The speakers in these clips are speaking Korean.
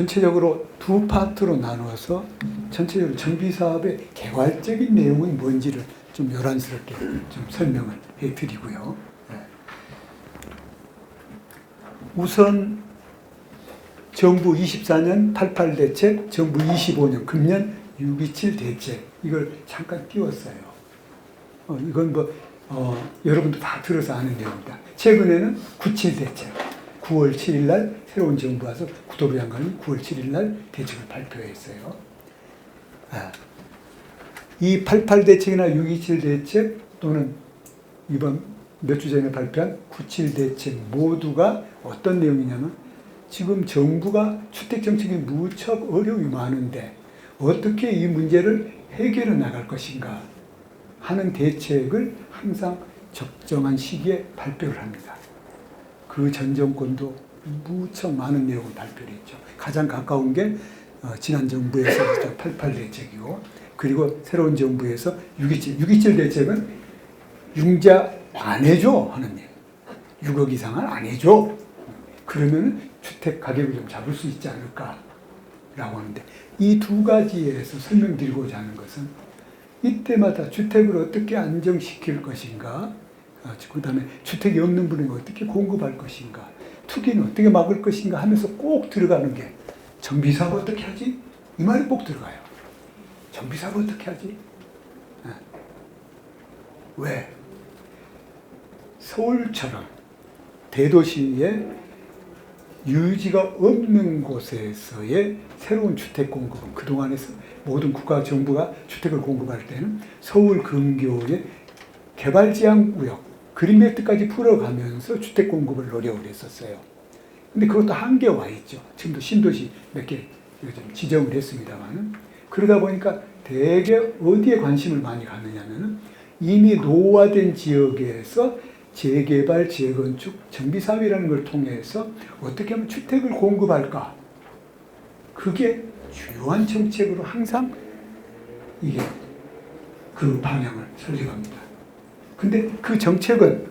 전체적으로 두 파트로 나누어서 전체적으로 정비사업의 개괄적인 내용은 뭔지를 좀 요란스럽게 좀 설명을 해드리고요. 우선 정부 24년 88 대책, 정부 25년 금년 627 대책 이걸 잠깐 띄웠어요. 이건 여러분도 다 들어서 아는 내용입니다. 최근에는 97 대책, 9월 7일 날 새로운 정부 와서 국토부 장관이 9월 7일 날 대책을 발표했어요. 이 88 대책이나 627 대책 또는 이번 몇 주 전에 발표한 97 대책 모두가 어떤 내용이냐면 지금 정부가 주택정책이 무척 어려움이 많은데 어떻게 이 문제를 해결해 나갈 것인가 하는 대책을 항상 적정한 시기에 발표를 합니다. 그 전 정권도 무척 많은 내용을 발표를 했죠. 가장 가까운 게 지난 정부에서 88 대책이고 그리고 새로운 정부에서 627 대책은 융자 안 해줘 하는 내용. 6억 이상은 안 해줘. 그러면 주택 가격을 좀 잡을 수 있지 않을까라고 하는데 이 두 가지에서 설명드리고자 하는 것은 이때마다 주택을 어떻게 안정시킬 것인가, 그 다음에 주택이 없는 분에게 어떻게 공급할 것인가, 투기는 어떻게 막을 것인가 하면서 꼭 들어가는 게 정비사업 어떻게 하지? 이 말이 꼭 들어가요. 정비사업 어떻게 하지? 왜? 서울처럼 대도시에 유지가 없는 곳에서의 새로운 주택 공급은 그동안에서 모든 국가 정부가 주택을 공급할 때는 서울 근교의 개발제한구역, 그린벨트까지 풀어가면서 주택 공급을 노력을 했었어요. 근데 그것도 한계에 와 있죠. 지금도 신도시 몇 개 지정을 했습니다만 그러다 보니까 대개 어디에 관심을 많이 갖느냐면은 이미 노후화된 지역에서 재개발, 재건축, 정비사업이라는 걸 통해서 어떻게 하면 주택을 공급할까? 그게 주요한 정책으로 항상 이게 그 방향을 설정합니다. 근데 그 정책은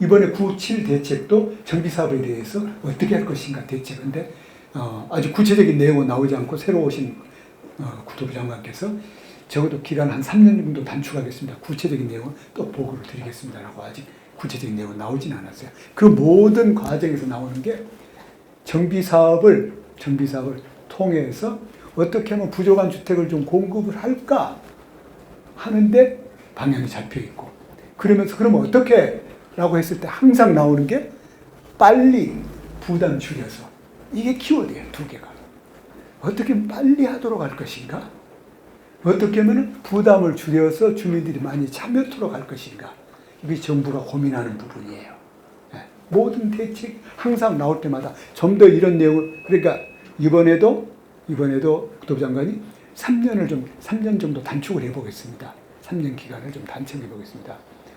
이번에 97 대책도 정비사업에 대해서 어떻게 할 것인가 대책인데 아주 구체적인 내용은 나오지 않고 새로 오신 국토부 장관께서 적어도 기간 한 3년 정도 단축하겠습니다. 구체적인 내용은 또 보고를 드리겠습니다라고 아직 구체적인 내용은 나오진 않았어요. 그 모든 과정에서 나오는 게 정비사업을 통해서 어떻게 하면 부족한 주택을 좀 공급을 할까 하는데 방향이 잡혀 있고 그러면서 그러면 어떻게 라고 했을 때 항상 나오는 게 빨리 부담 줄여서 이게 키워드예요. 두 개가. 어떻게 빨리 하도록 할 것인가? 어떻게 하면 부담을 줄여서 주민들이 많이 참여토록 할 것인가? 이게 정부가 고민하는 부분이에요. 모든 대책 항상 나올 때마다 좀 더 이런 내용을 그러니까 이번에도 국토부 장관이 3년 정도 단축을 해보겠습니다. 3년 기간을 좀 단축해 보겠습니다.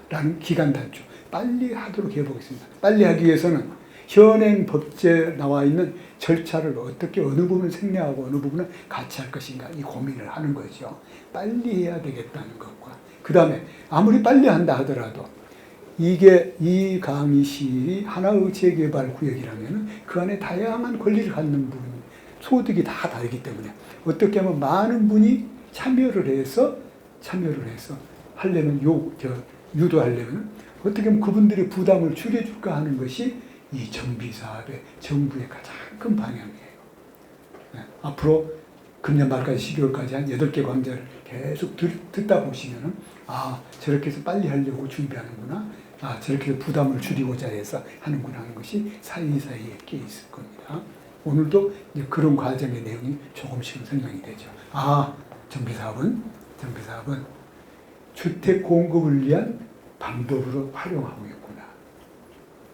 라는 기간 단축. 빨리 하도록 해보겠습니다. 빨리 하기 위해서는 현행 법제에 나와 있는 절차를 어떻게 어느 부분을 생략하고 어느 부분을 같이 할 것인가 이 고민을 하는 거죠. 빨리 해야 되겠다는 것과 그 다음에 아무리 빨리 한다 하더라도 이게 이 강의실이 하나의 재개발 구역이라면 그 안에 다양한 권리를 갖는 분 소득이 다 다르기 때문에 어떻게 하면 많은 분이 참여를 해서 하려면 유도하려면 어떻게 하면 그분들의 부담을 줄여줄까 하는 것이 이 정비사업의 정부의 가장 큰 방향이에요. 앞으로 금년 말까지 12월까지 한 8개 강좌를 계속 듣다 보시면은 저렇게 해서 빨리 하려고 준비하는구나. 저렇게 해서 부담을 줄이고자 해서 하는구나 하는 것이 사이사이에 끼어 있을 겁니다. 오늘도 이제 그런 과정의 내용이 조금씩은 설명이 되죠. 정비사업은 주택 공급을 위한 방법으로 활용하고 있구나.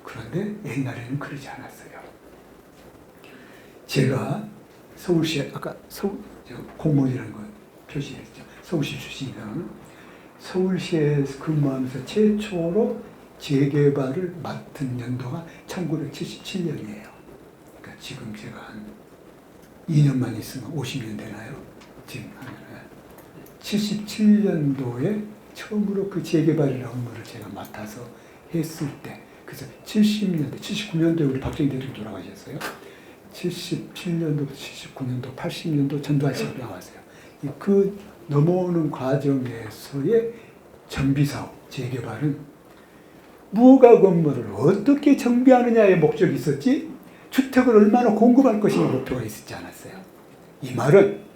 그런데 옛날에는 그러지 않았어요. 제가 서울시에 아까 공무원이라는 거 표시했죠. 서울시 출신이라는 서울시에서 근무하면서 최초로 재개발을 맡은 연도가 1977년이에요. 그러니까 지금 제가 한 2년만 있으면 50년 되나요? 지금 77년도에 처음으로 그 재개발이라는 업무를 제가 맡아서 했을 때 그래서 70년대, 79년도에 우리 박정희 대통령이 돌아가셨어요. 77년도, 79년도, 80년도 전두환 씨가 나왔어요. 그 넘어오는 과정에서의 정비사업, 재개발은 무허가 건물을 어떻게 정비하느냐의 목적이 있었지, 주택을 얼마나 공급할 것인가 목표가 있었지 않았어요. 이 말은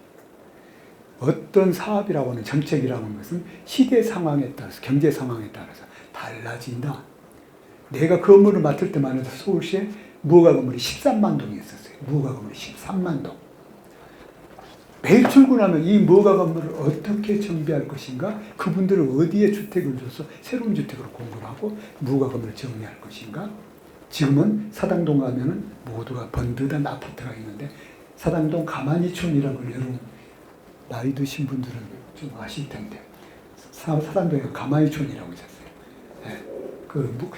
어떤 사업이라고 하는 정책이라고 하는 것은 시대 상황에 따라서, 경제 상황에 따라서 달라진다. 내가 그 업무를 맡을 때만 해도 서울시에 무허가 건물이 13만 동이 있었어요. 무허가 건물이 13만 동. 매일 출근하면 이 무허가 건물을 어떻게 정비할 것인가, 그분들을 어디에 주택을 줘서 새로운 주택으로 공급하고 무허가 건물을 정리할 것인가. 지금은 사당동 가면은 모두가 번듯한 아파트가 있는데, 사당동 가만히촌이라고 여러분 나이 드신 분들은 좀 아실 텐데, 사당동에 가만히촌이라고 있었어요. 네,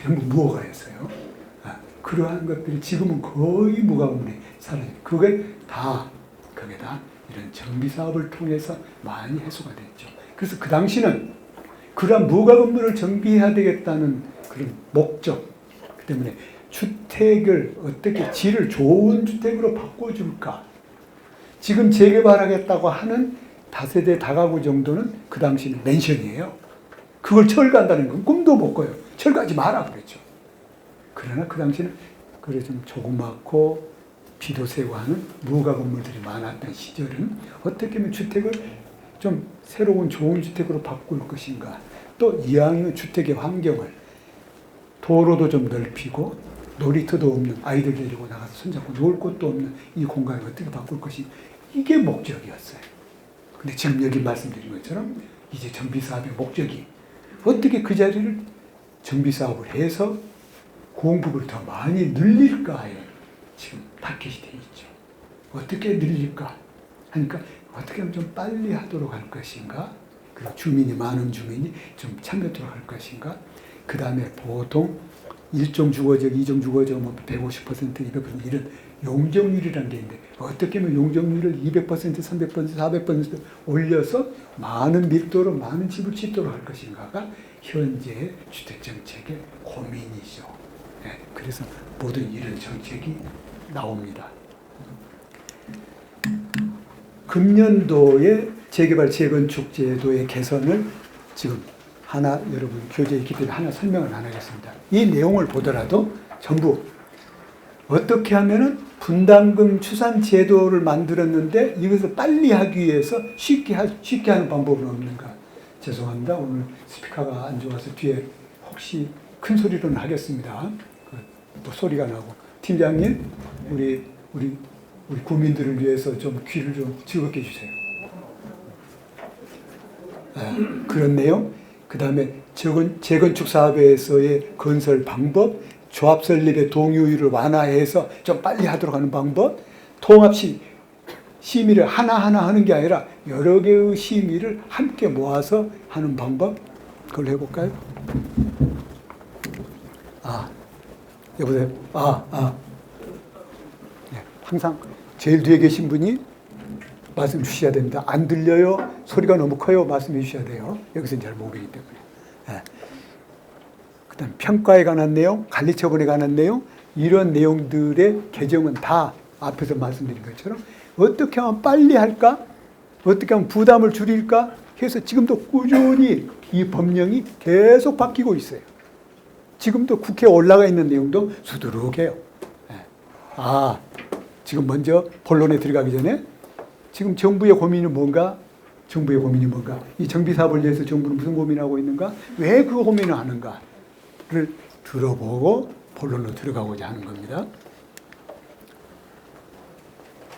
전부 무허가였어요. 그러한 것들이 지금은 거의 무허가 건물이 사라져. 그게 다 거기다 이런 정비 사업을 통해서 많이 해소가 됐죠. 그래서 그 당시는 그러한 무허가 건물을 정비해야 되겠다는 그런 목적, 그 때문에 주택을 어떻게 질을 좋은 주택으로 바꿔줄까. 지금 재개발하겠다고 하는 다세대 다가구 정도는 그 당시는 맨션이에요. 그걸 철거한다는 건 꿈도 못 꿔요. 철거하지 마라 그랬죠. 그러나 그 당시는 그래 좀 조그맣고 비도 새고 하는 무허가 건물들이 많았던 시절은 어떻게 하면 주택을 좀 새로운 좋은 주택으로 바꿀 것인가. 또 이왕이면 주택의 환경을 도로도 좀 넓히고 놀이터도 없는, 아이들 데리고 나가서 손잡고 놀 곳도 없는 이 공간을 어떻게 바꿀 것인가. 이게 목적이었어요. 근데 지금 여기 말씀드린 것처럼 이제 정비사업의 목적이 어떻게 그 자리를 정비사업을 해서 공급을 더 많이 늘릴까에 지금 타켓이 되어 있죠. 어떻게 늘릴까 하니까 어떻게 하면 좀 빨리 하도록 할 것인가, 그리고 주민이, 많은 주민이 좀 참여하도록 할 것인가. 그 다음에 보통 1종 주거적, 2종 주거적, 150%, 200% 이런 용적률이라는 게 있는데, 어떻게 하면 용적률을 200%, 300%, 400% 올려서 많은 밀도로 많은 집을 짓도록 할 것인가가 현재 주택정책의 고민이죠. 네, 그래서 모든 이런 정책이 나옵니다. 금년도에 재개발 재건축 제도의 개선을 지금 하나, 여러분 교재에 있기 때문에 하나 설명을 안 하겠습니다. 이 내용을 보더라도 전부 어떻게 하면은 분담금 추산 제도를 만들었는데 이것을 빨리 하기 위해서 쉽게 하는 방법은 없는가. 죄송합니다. 오늘 스피커가 안 좋아서 뒤에 혹시 큰 소리로는 하겠습니다. 뭐 소리가 나고. 팀장님, 우리 국민들을 위해서 좀 귀를 좀 즐겁게 해주세요. 그런 내용. 그 다음에 재건축 사업에서의 건설 방법, 조합 설립의 동의율을 완화해서 좀 빨리 하도록 하는 방법, 통합 심의를 하나하나 하는 게 아니라 여러 개의 심의를 함께 모아서 하는 방법, 그걸 해볼까요? 여보세요? 네, 항상 제일 뒤에 계신 분이 말씀 주셔야 됩니다. 안 들려요? 소리가 너무 커요? 말씀해 주셔야 돼요. 여기서는 잘 모르기 때문에. 네. 그 다음 평가에 관한 내용, 관리 처분에 관한 내용, 이런 내용들의 개정은 다 앞에서 말씀드린 것처럼 어떻게 하면 빨리 할까? 어떻게 하면 부담을 줄일까? 해서 지금도 꾸준히 이 법령이 계속 바뀌고 있어요. 지금도 국회에 올라가 있는 내용도 수두룩해요. 지금 먼저 본론에 들어가기 전에 지금 정부의 고민이 뭔가? 정부의 고민이 뭔가? 이 정비사업을 위해서 정부는 무슨 고민하고 있는가? 왜 그 고민을 하는가를 들어보고 본론으로 들어가고자 하는 겁니다.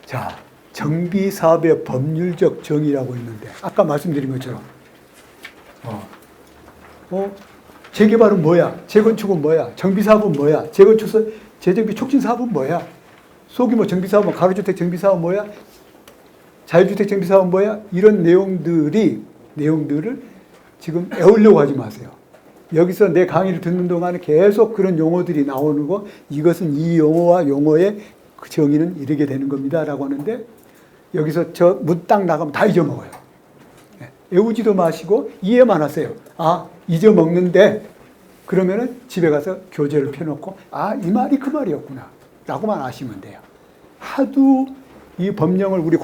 자, 정비사업의 법률적 정의라고 있는데 아까 말씀드린 것처럼 재개발은 뭐야? 재건축은 뭐야? 정비사업은 뭐야? 재정비 촉진사업은 뭐야? 소규모 정비사업은 가로주택 정비사업은 뭐야? 자유주택 정비사업은 뭐야? 이런 내용들을 지금 애우려고 하지 마세요. 여기서 내 강의를 듣는 동안에 계속 그런 용어들이 나오는 거, 이것은 이 용어와 용어의 그 정의는 이렇게 되는 겁니다 라고 하는데, 여기서 저 문딱 나가면 다 잊어먹어요. 외우지도 마시고 이해만 하세요. 잊어먹는데 그러면은 집에 가서 교재를 펴놓고 이 말이 그 말이었구나 라고만 아시면 돼요. 하도 이 법령을 우리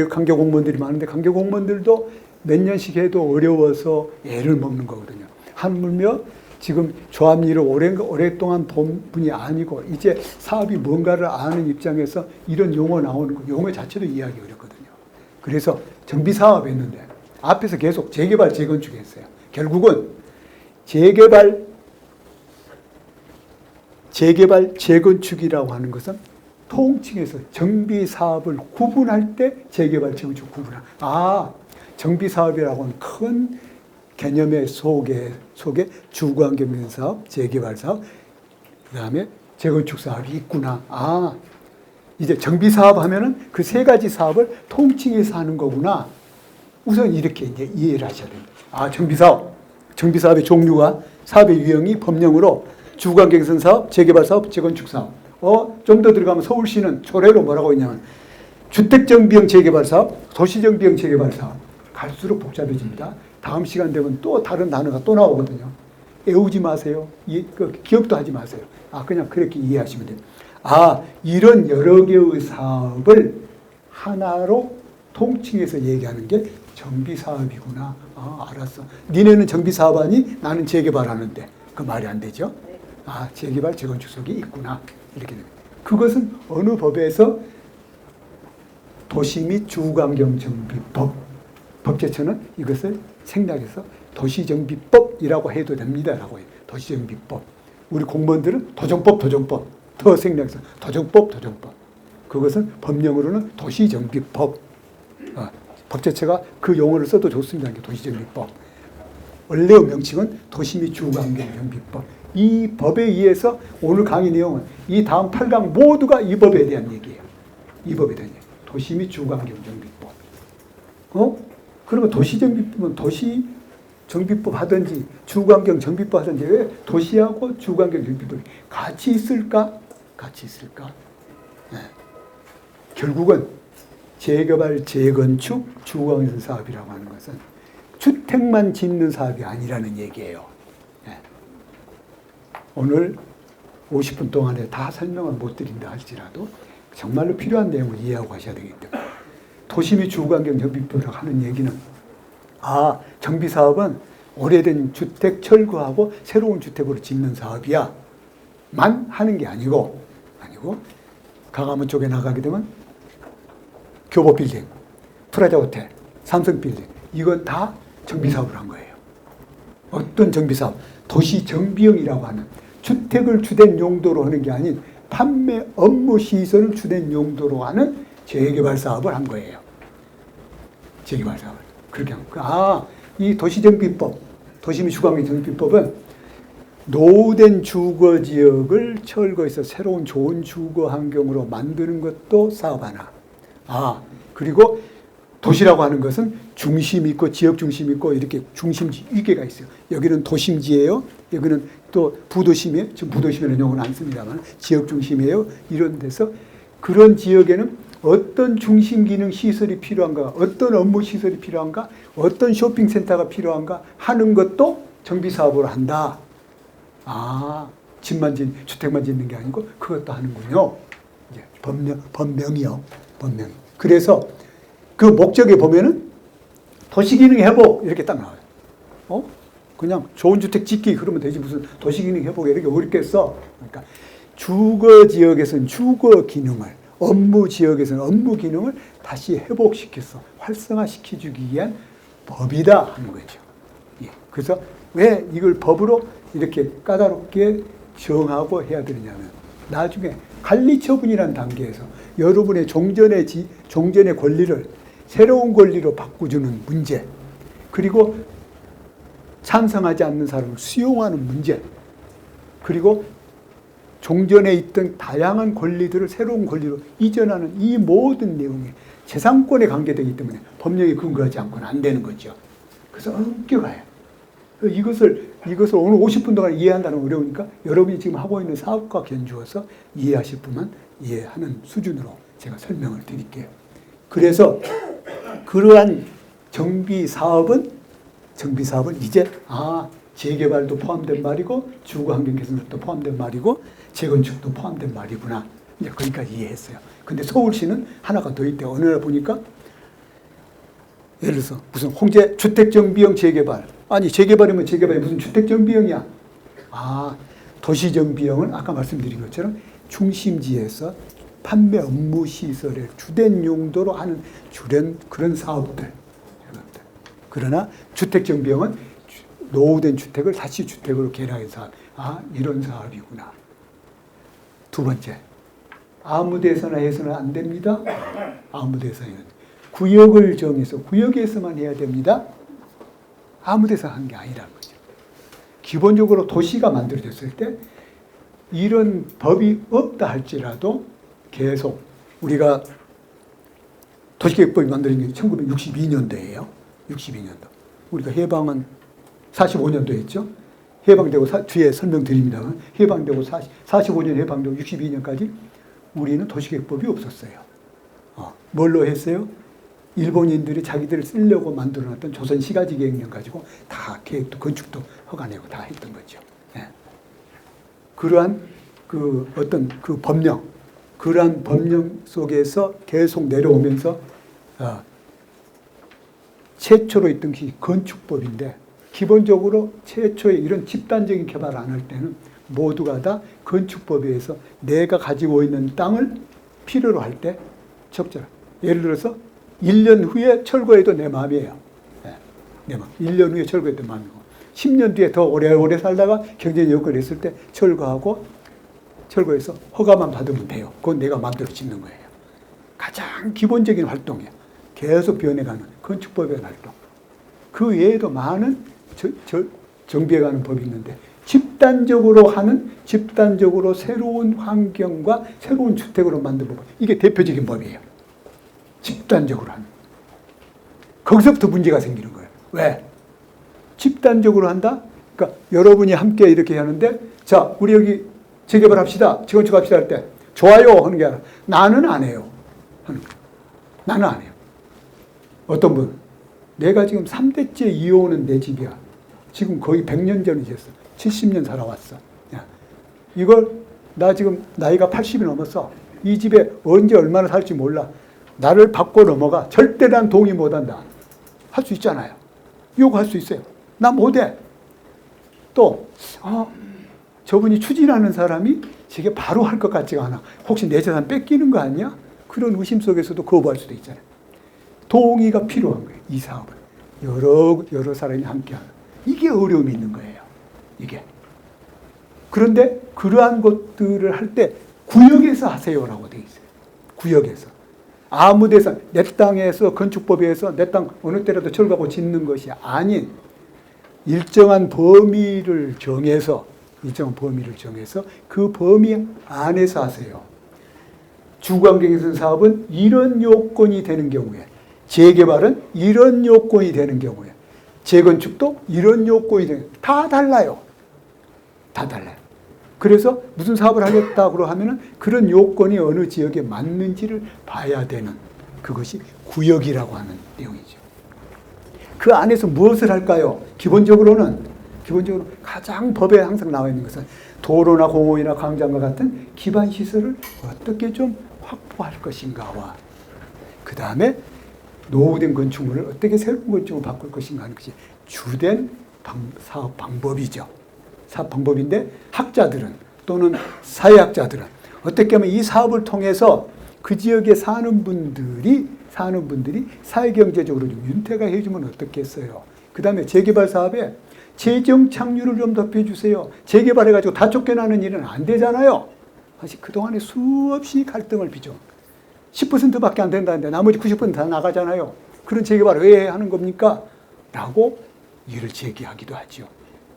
강교 공무원들이 많은데 강교 공무원들도 몇 년씩 해도 어려워서 애를 먹는 거거든요. 하물며 지금 조합일을 오랫동안 본 분이 아니고 이제 사업이 뭔가를 아는 입장에서 이런 용어 나오는 거, 용어 자체도 이해하기 어렵거든요. 그래서 정비사업 했는데 앞에서 계속 재개발, 재건축 했어요. 결국은 재개발, 재건축이라고 하는 것은 통칭해서 정비사업을 구분할 때 재개발, 재건축 구분할. 정비사업이라고 하는 큰 개념의 속에 주거환경사업, 재개발사업, 그 다음에 재건축사업이 있구나. 이제 정비사업 하면은 그 세 가지 사업을 통칭해서 하는 거구나. 우선 이렇게 이제 이해를 하셔야 됩니다. 정비사업의 종류가 사업의 유형이 법령으로 주거환경선 사업, 재개발사업, 재건축사업. 좀 더 들어가면 서울시는 초래로 뭐라고 했냐면 주택정비형 재개발사업, 도시정비형 재개발사업. 갈수록 복잡해집니다. 다음 시간 되면 또 다른 단어가 또 나오거든요. 애우지 마세요. 기억도 하지 마세요. 그냥 그렇게 이해하시면 돼요. 이런 여러 개의 사업을 하나로 통칭해서 얘기하는 게 정비사업이구나. 알았어. 니네는 정비사업하니 나는 재개발하는데. 그 말이 안 되죠. 재개발, 재건축 속에 있구나. 이렇게 됩니다. 그것은 어느 법에서 도시 및 주거환경정비법, 법제처는 이것을 생략해서 도시정비법이라고 해도 됩니다라고 해요. 도시정비법. 우리 공무원들은 도정법 더 생략해서 도정법. 그것은 법령으로는 도시정비법. 법제처가 그 용어를 써도 좋습니다. 도시정비법. 원래의 명칭은 도시 및 주거환경정비법. 이 법에 의해서 오늘 강의 내용은 이 다음 8강 모두가 이 법에 대한 얘기예요. 이 법에 대한 얘기. 도시 및 주거환경정비법. 그러면 도시정비법은 도시정비법 하든지 주거환경정비법 하든지 왜 도시하고 주거환경정비법이 같이 있을까? 결국은 재개발, 재건축, 주거환경 사업이라고 하는 것은 주택만 짓는 사업이 아니라는 얘기예요. 오늘 50분 동안에 다 설명을 못 드린다 할지라도 정말로 필요한 내용을 이해하고 하셔야 되겠다. 도시 및 주거환경 정비법이라고 하는 얘기는 정비사업은 오래된 주택 철거하고 새로운 주택으로 짓는 사업이야 만 하는 게 아니고 강화문 쪽에 나가게 되면 교보빌딩, 프라자호텔, 삼성빌딩 이건 다 정비사업을 한 거예요. 어떤 정비사업? 도시정비형이라고 하는 주택을 주된 용도로 하는 게 아닌 판매 업무 시설을 주된 용도로 하는 재개발 사업을 한 거예요. 재개발 사업을. 그렇게 한 거예요. 이 도시정비법, 도시 및 주거환경정비법은 노후된 주거지역을 철거해서 새로운 좋은 주거환경으로 만드는 것도 사업 하나. 그리고 도시라고 하는 것은 중심이 있고 지역 중심이 있고 이렇게 중심지 위계가 있어요. 여기는 도심지예요. 여기는 또 부도심이에요. 지금 부도심이라는 용어는 안 씁니다만 지역 중심이에요. 이런 데서 그런 지역에는 어떤 중심 기능 시설이 필요한가, 어떤 업무 시설이 필요한가, 어떤 쇼핑센터가 필요한가 하는 것도 정비사업으로 한다. 주택만 짓는 게 아니고 그것도 하는군요. 이제 법명이요. 법명. 그래서 그 목적에 보면은 도시기능 회복 이렇게 딱 나와요. 그냥 좋은 주택 짓기 그러면 되지 무슨 도시기능 회복 이렇게 어렵겠어. 그러니까 주거 지역에서는 주거 기능을, 업무 지역에서는 업무 기능을 다시 회복시켜서 활성화시켜주기 위한 법이다 하는 거죠. 그래서 왜 이걸 법으로 이렇게 까다롭게 정하고 해야 되느냐면 나중에 관리처분이라는 단계에서 여러분의 종전의 권리를 새로운 권리로 바꿔주는 문제, 그리고 찬성하지 않는 사람을 수용하는 문제, 그리고 종전에 있던 다양한 권리들을 새로운 권리로 이전하는 이 모든 내용이 재산권에 관계되기 때문에 법령에 근거하지 않고는 안 되는 거죠. 그래서 엄격해요. 이것을 오늘 50분 동안 이해한다는 어려우니까 여러분이 지금 하고 있는 사업과 견주어서 이해하실 분만 이해하는 수준으로 제가 설명을 드릴게요. 그래서 그러한 정비사업은 이제 재개발도 포함된 말이고 주거환경 개선도 포함된 말이고 재건축도 포함된 말이구나 이제 거기까지 이해했어요. 근데 서울시는 하나가 더 있대요. 어느 날 보니까 예를 들어서 무슨 홍제 주택정비형 재개발. 아니 재개발이면 재개발이 무슨 주택정비형이야. 아, 도시정비형은 아까 말씀드린 것처럼 중심지에서 판매 업무 시설의 주된 용도로 하는 그런 사업들. 그러나 주택정비형은 노후된 주택을 다시 주택으로 개량해서 아, 이런 사업이구나. 두 번째, 아무 데서나 해서는 안 됩니다. 아무 데서나. 구역을 정해서 구역에서만 해야 됩니다. 아무 데서 한 게 아니라는 거죠. 기본적으로 도시가 만들어졌을 때 이런 법이 없다 할지라도 계속 우리가 도시계획법이 만들어진 게 1962년도예요. 62년도. 우리가 해방은 45년도 했죠. 해방되고 뒤에 설명드립니다만 해방되고 45년 해방되고 62년까지 우리는 도시계획법이 없었어요. 뭘로 했어요? 일본인들이 자기들을 쓰려고 만들어놨던 조선 시가지 계획령 가지고 다 계획도 건축도 허가내고 다 했던 거죠. 예. 그러한 그 어떤 그 법령, 그러한 법령 속에서 계속 내려오면서 최초로 있던 것이 건축법인데 기본적으로 최초에 이런 집단적인 개발을 안 할 때는 모두가 다 건축법에 의해서 내가 가지고 있는 땅을 필요로 할 때 적절한. 예를 들어서 1년 후에 철거해도 내 마음이에요. 네, 내 마음. 1년 후에 철거해도 마음이고 10년 뒤에 더 오래오래 살다가 경제 여건이 있을 때 철거해서 허가만 받으면 돼요. 그건 내가 마음대로 짓는 거예요. 가장 기본적인 활동이에요. 계속 변해가는 건축법의 활동. 그 외에도 많은 정비해가는 법이 있는데 집단적으로 새로운 환경과 새로운 주택으로 만든 법. 이게 대표적인 법이에요. 집단적으로 하는. 거기서부터 문제가 생기는 거예요. 왜? 집단적으로 한다? 그러니까 여러분이 함께 이렇게 하는데 자, 우리 여기 재개발합시다. 재건축합시다 할 때 좋아요 하는 게 아니라 나는 안 해요. 하는 거예요. 나는 안 해요. 어떤 분? 내가 지금 3대째 이어오는 내 집이야. 지금 거의 100년 전이 됐어. 70년 살아왔어. 야, 이걸 나 지금 나이가 80이 넘었어. 이 집에 언제 얼마나 살지 몰라. 나를 바꿔 넘어가. 절대 난 동의 못한다. 할 수 있잖아요. 요구할 수 있어요. 나 못해. 또 저분이 추진하는 사람이 저게 바로 할 것 같지가 않아. 혹시 내 재산 뺏기는 거 아니야? 그런 의심 속에서도 거부할 수도 있잖아요. 동의가 필요한 거예요. 이 사업은. 여러 사람이 함께하는. 이게 어려움이 있는 거예요. 이게. 그런데 그러한 것들을 할 때 구역에서 하세요라고 되어 있어요. 구역에서. 아무 데서 내 땅에서 건축법에 의해서 내 땅 어느 때라도 철거하고 짓는 것이 아닌 일정한 범위를 정해서 그 범위 안에서 하세요. 주거환경에서 사업은 이런 요건이 되는 경우에, 재개발은 이런 요건이 되는 경우에, 재건축도 이런 요건이 되는 경우에 다 달라요. 다 달라요. 그래서 무슨 사업을 하겠다고 하면은 그런 요건이 어느 지역에 맞는지를 봐야 되는 그것이 구역이라고 하는 내용이죠. 그 안에서 무엇을 할까요? 기본적으로 가장 법에 항상 나와 있는 것은 도로나 공원이나 광장과 같은 기반 시설을 어떻게 좀 확보할 것인가와 그 다음에 노후된 건축물을 어떻게 새로운 건축으로 바꿀 것인가 하는 것이 주된 사업 방법이죠. 사업 방법인데 학자들은 또는 사회학자들은 어떻게 하면 이 사업을 통해서 그 지역에 사는 분들이 사회경제적으로 좀 윤택가 해주면 어떻겠어요. 그 다음에 재개발 사업에 재정 착률을 좀 높여주세요. 재개발해가지고 다 쫓겨나는 일은 안 되잖아요. 사실 그동안에 수없이 갈등을 빚어. 10%밖에 안 된다는데 나머지 90%다 나가잖아요. 그런 재개발을 왜 하는 겁니까? 라고 일을 제기하기도 하죠.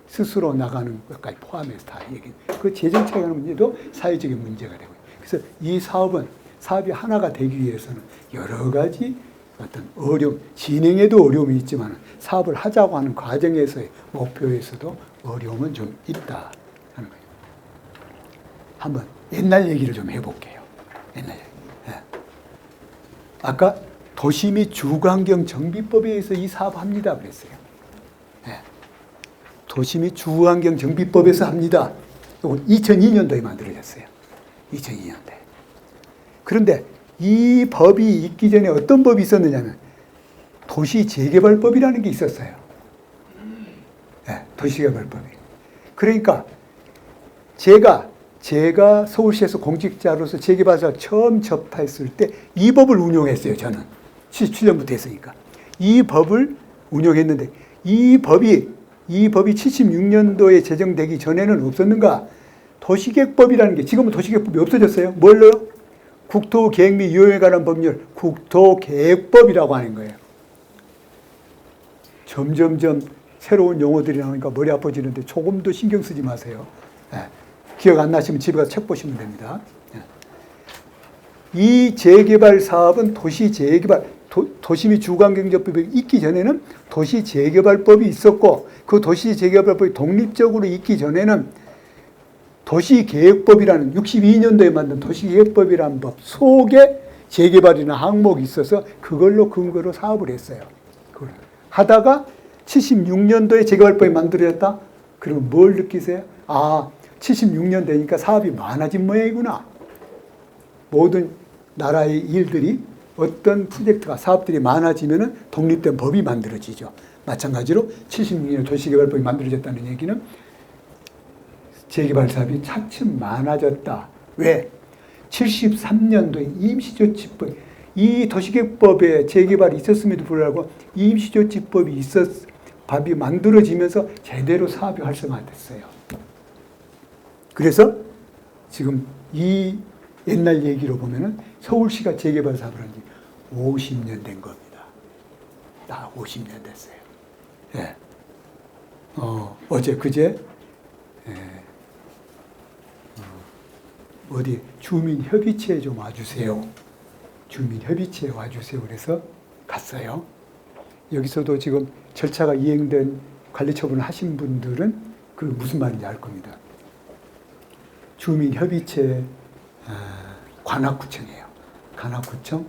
스스로 나가는 것까지 포함해서 다 얘기. 그 재정 차이하는 문제도 사회적인 문제가 되고. 그래서 이 사업이 하나가 되기 위해서는 여러 가지 어떤 어려움, 진행에도 어려움이 있지만 사업을 하자고 하는 과정에서의 목표에서도 어려움은 좀 있다 하는 거예요. 한번 옛날 얘기를 좀 해볼게요. 옛날 얘기. 예. 아까 도시 및 주거환경 정비법에 의해서 이 사업합니다 그랬어요. 예. 도시 및 주거환경 정비법에서 합니다. 이건 2002년도에 만들어졌어요. 2002년도에. 그런데 이 법이 있기 전에 어떤 법이 있었느냐면 도시재개발법이라는 게 있었어요. 네, 도시재개발법이. 그러니까 제가 서울시에서 공직자로서 재개발자 처음 접했을 때 이 법을 운용했어요. 저는 77년부터 했으니까 이 법을 운용했는데 이 법이 76년도에 제정되기 전에는 없었는가? 도시계획법이라는 게 지금은 도시계획법이 없어졌어요. 뭘로요? 국토계획 및 유형에 관한 법률 국토계획법이라고 하는 거예요. 점점점 새로운 용어들이 나오니까 머리 아파지는데 조금도 신경 쓰지 마세요. 네. 기억 안 나시면 집에 가서 책 보시면 됩니다. 네. 이 재개발 사업은 도시 및 주거환경정법이 있기 전에는 도시재개발법이 있었고 그 도시재개발법이 독립적으로 있기 전에는 도시계획법이라는 62년도에 만든 도시계획법이라는 법 속에 재개발이나 항목이 있어서 그걸로 근거로 사업을 했어요. 그걸 하다가 76년도에 재개발법이 만들어졌다? 그러면 뭘 느끼세요? 76년 되니까 사업이 많아진 모양이구나. 모든 나라의 일들이 어떤 프로젝트가 사업들이 많아지면은 독립된 법이 만들어지죠. 마찬가지로 76년 도시개발법이 만들어졌다는 얘기는 재개발 사업이 차츰 많아졌다. 왜? 73년도에 임시조치법, 이 도시계획법에 재개발이 있었음에도 불구하고 임시조치법이 법이 만들어지면서 제대로 사업이 활성화됐어요. 그래서 지금 이 옛날 얘기로 보면은 서울시가 재개발 사업을 한 지 50년 된 겁니다. 다 50년 됐어요. 예. 어제 그제 어디 주민협의체에 좀 와주세요. 주민협의체에 와주세요. 그래서 갔어요. 여기서도 지금 절차가 이행된 관리처분을 하신 분들은 그 무슨 말인지 알 겁니다. 주민협의체 관악구청이에요. 관악구청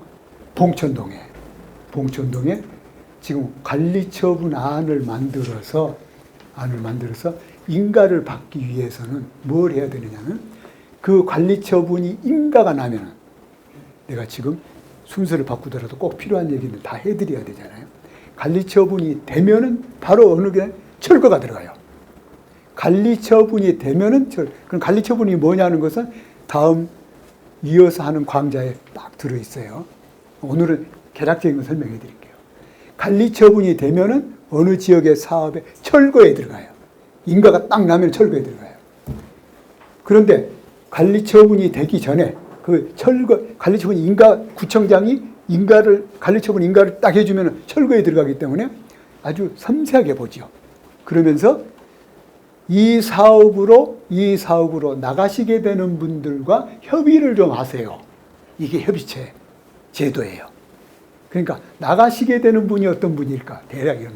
봉천동에 지금 관리처분 안을 만들어서 인가를 받기 위해서는 뭘 해야 되느냐면 그 관리처분이 인가가 나면은 내가 지금 순서를 바꾸더라도 꼭 필요한 얘기는 다 해드려야 되잖아요. 관리처분이 되면은 바로 어느 게 철거가 들어가요. 관리처분이 되면은 그럼 관리처분이 뭐냐는 것은 다음 이어서 하는 광자에 딱 들어있어요. 오늘은 개략적인 걸 설명해 드릴게요. 관리처분이 되면은 어느 지역의 사업에 철거에 들어가요. 인가가 딱 나면 철거에 들어가요. 그런데 관리처분이 되기 전에 그 관리처분 구청장이 관리처분 인가를 딱 해주면 철거에 들어가기 때문에 아주 섬세하게 보죠. 그러면서 이 사업으로 나가시게 되는 분들과 협의를 좀 하세요. 이게 협의체 제도예요. 그러니까 나가시게 되는 분이 어떤 분일까? 대략 이런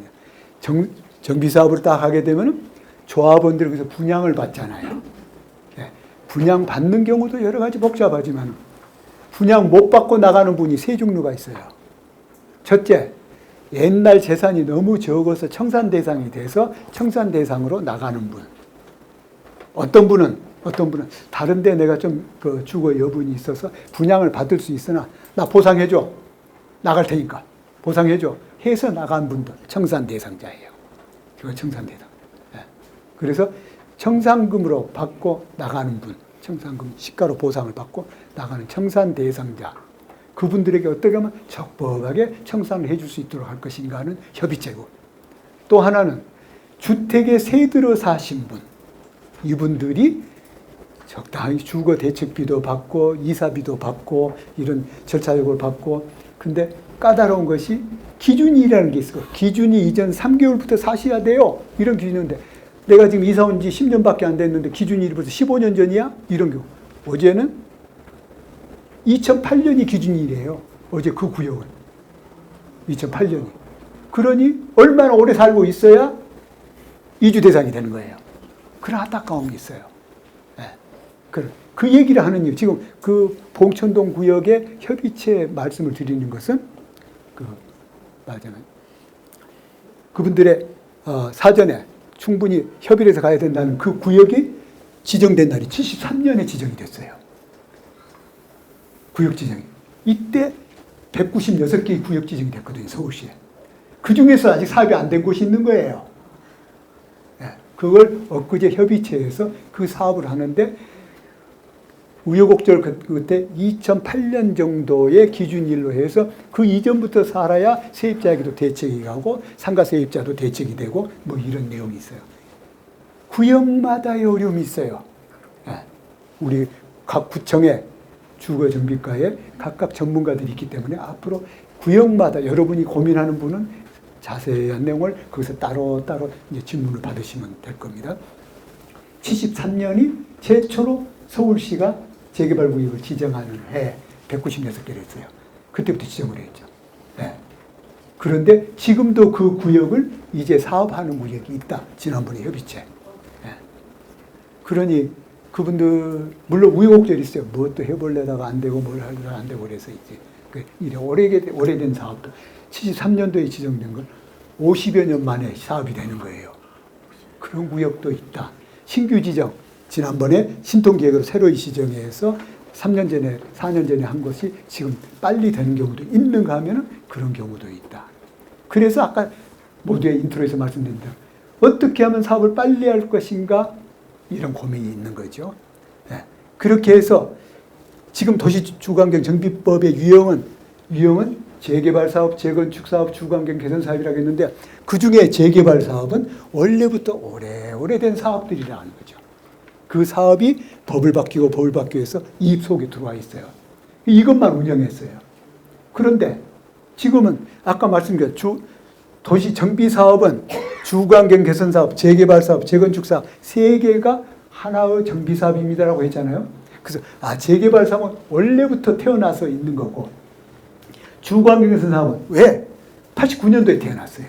정비사업을 딱 하게 되면 조합원들이 그래서 분양을 받잖아요. 분양 받는 경우도 여러 가지 복잡하지만 분양 못 받고 나가는 분이 세 종류가 있어요. 첫째, 옛날 재산이 너무 적어서 청산 대상이 돼서 청산 대상으로 나가는 분. 어떤 분은 다른 데 내가 좀 그 주거 여분이 있어서 분양을 받을 수 있으나 나 보상해줘. 나갈 테니까 보상해줘. 해서 나간 분들 청산 대상자예요. 그거 청산 대상. 그래서 청산금으로 받고 나가는 분, 청산금 시가로 보상을 받고 나가는 청산 대상자. 그분들에게 어떻게 하면 적법하게 청산을 해줄 수 있도록 할 것인가 하는 협의체고, 또 하나는 주택에 새 들어 사신 분, 이분들이 적당히 주거 대책비도 받고 이사비도 받고 이런 절차 요구를 받고, 근데 까다로운 것이 기준이라는 게 있어. 기준이 이전 3개월부터 사셔야 돼요. 이런 기준인데 내가 지금 이사 온 지 10년밖에 안 됐는데 기준일이 벌써 15년 전이야? 이런 경우. 어제는 2008년이 기준일이에요. 어제 그 구역은. 2008년이. 그러니 얼마나 오래 살고 있어야 이주 대상이 되는 거예요. 그런 안타까운 게 있어요. 그 얘기를 하는 이유. 지금 그 봉천동 구역의 협의체 말씀을 드리는 것은 그분들의 사전에 충분히 협의를 해서 가야 된다는 그 구역이 지정된 날이 73년에 지정이 됐어요. 구역 지정이. 이때 196개의 구역 지정이 됐거든요, 서울시에. 그 중에서 아직 사업이 안 된 곳이 있는 거예요. 그걸 엊그제 협의체에서 그 사업을 하는데 우여곡절 그때 2008년 정도의 기준일로 해서 그 이전부터 살아야 세입자에게도 대책이 가고 상가 세입자도 대책이 되고 뭐 이런 내용이 있어요. 구역마다의 어려움이 있어요. 우리 각 구청의 주거정비과에 각각 전문가들이 있기 때문에 앞으로 구역마다 여러분이 고민하는 분은 자세한 내용을 거기서 따로따로 이제 질문을 받으시면 될 겁니다. 73년이 최초로 서울시가 재개발구역을 지정하는 해 196개를 했어요. 그때부터 지정을 했죠. 그런데 지금도 그 구역을 이제 사업하는 구역이 있다. 지난번에 협의체. 그러니 그분들 물론 우여곡절이 있어요. 무엇도 해보려다가 안 되고 뭘 하려다가 안 되고 그래서 이제 이래 오래된 사업도 73년도에 지정된 걸 50여 년 만에 사업이 되는 거예요. 그런 구역도 있다. 신규 지정, 지난번에 신통기획으로 새로 지정해서 3년 전에, 4년 전에 한 것이 지금 빨리 되는 경우도 있는가 하면 그런 경우도 있다. 그래서 아까 모두의 인트로에서 말씀드린 대로 어떻게 하면 사업을 빨리 할 것인가 이런 고민이 있는 거죠. 그렇게 해서 지금 도시주거환경정비법의 유형은 재개발 사업, 재건축 사업, 주거환경 개선 사업이라고 했는데 그 중에 재개발 사업은 원래부터 오래된 사업들이라는 거죠. 그 사업이 법을 바뀌고 해서 이입 속에 들어와 있어요. 이것만 운영했어요. 그런데 지금은 아까 말씀드린 도시 정비 사업은 주거환경 개선 사업, 재개발 사업, 재건축 사업 세 개가 하나의 정비 사업입니다라고 했잖아요. 그래서 재개발 사업은 원래부터 태어나서 있는 거고 주거환경 개선 사업은 왜? 89년도에 태어났어요.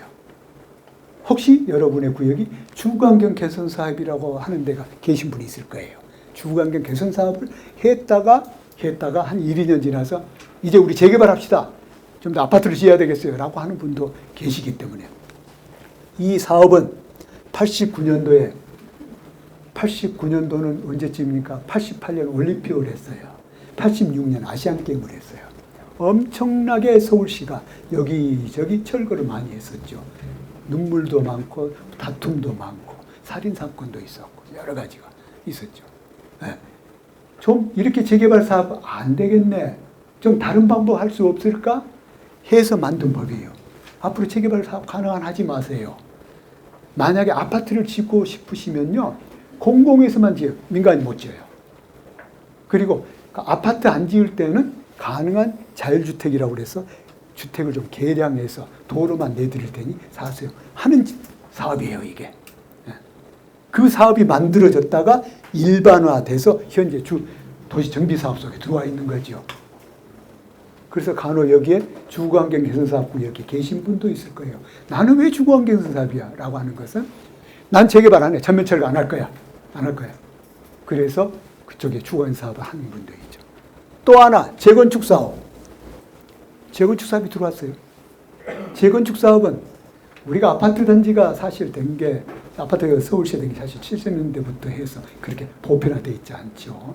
혹시 여러분의 구역이 주거환경 개선 사업이라고 하는 데가 계신 분이 있을 거예요. 주거환경 개선 사업을 했다가 한 1, 2년 지나서 이제 우리 재개발합시다. 좀 더 아파트를 지어야 되겠어요. 라고 하는 분도 계시기 때문에 이 사업은 89년도는 언제쯤입니까? 88년 올림픽을 했어요. 86년 아시안게임을 했어요. 엄청나게 서울시가 여기저기 철거를 많이 했었죠. 눈물도 많고 다툼도 많고 살인사건도 있었고 여러 가지가 있었죠. 좀 이렇게 재개발 사업 안 되겠네. 좀 다른 방법 할 수 없을까? 해서 만든 법이에요. 앞으로 재개발 사업 가능한 하지 마세요. 만약에 아파트를 짓고 싶으시면요. 공공에서만 지어요. 민간이 못 지어요. 그리고 아파트 안 지을 때는 가능한 자율주택이라고 그래서 주택을 좀 개량해서 도로만 내드릴 테니 사세요. 하는 사업이에요, 이게. 그 사업이 만들어졌다가 일반화돼서 현재 도시정비사업 속에 들어와 있는 거죠. 그래서 간혹 여기에 주거환경 개선사업구역에 계신 분도 있을 거예요. 나는 왜 주거환경 개선사업이야? 라고 하는 것은 난 재개발 안 해. 전면 철거 안 할 거야. 안 할 거야. 그래서 그쪽에 주거환경 사업을 하는 분도 있죠. 또 하나, 재건축 사업. 재건축 사업이 들어왔어요. 재건축 사업은 우리가 아파트 단지가 사실 된 게, 아파트가 서울시에 된 게 사실 70년대부터 해서 그렇게 보편화되어 있지 않죠.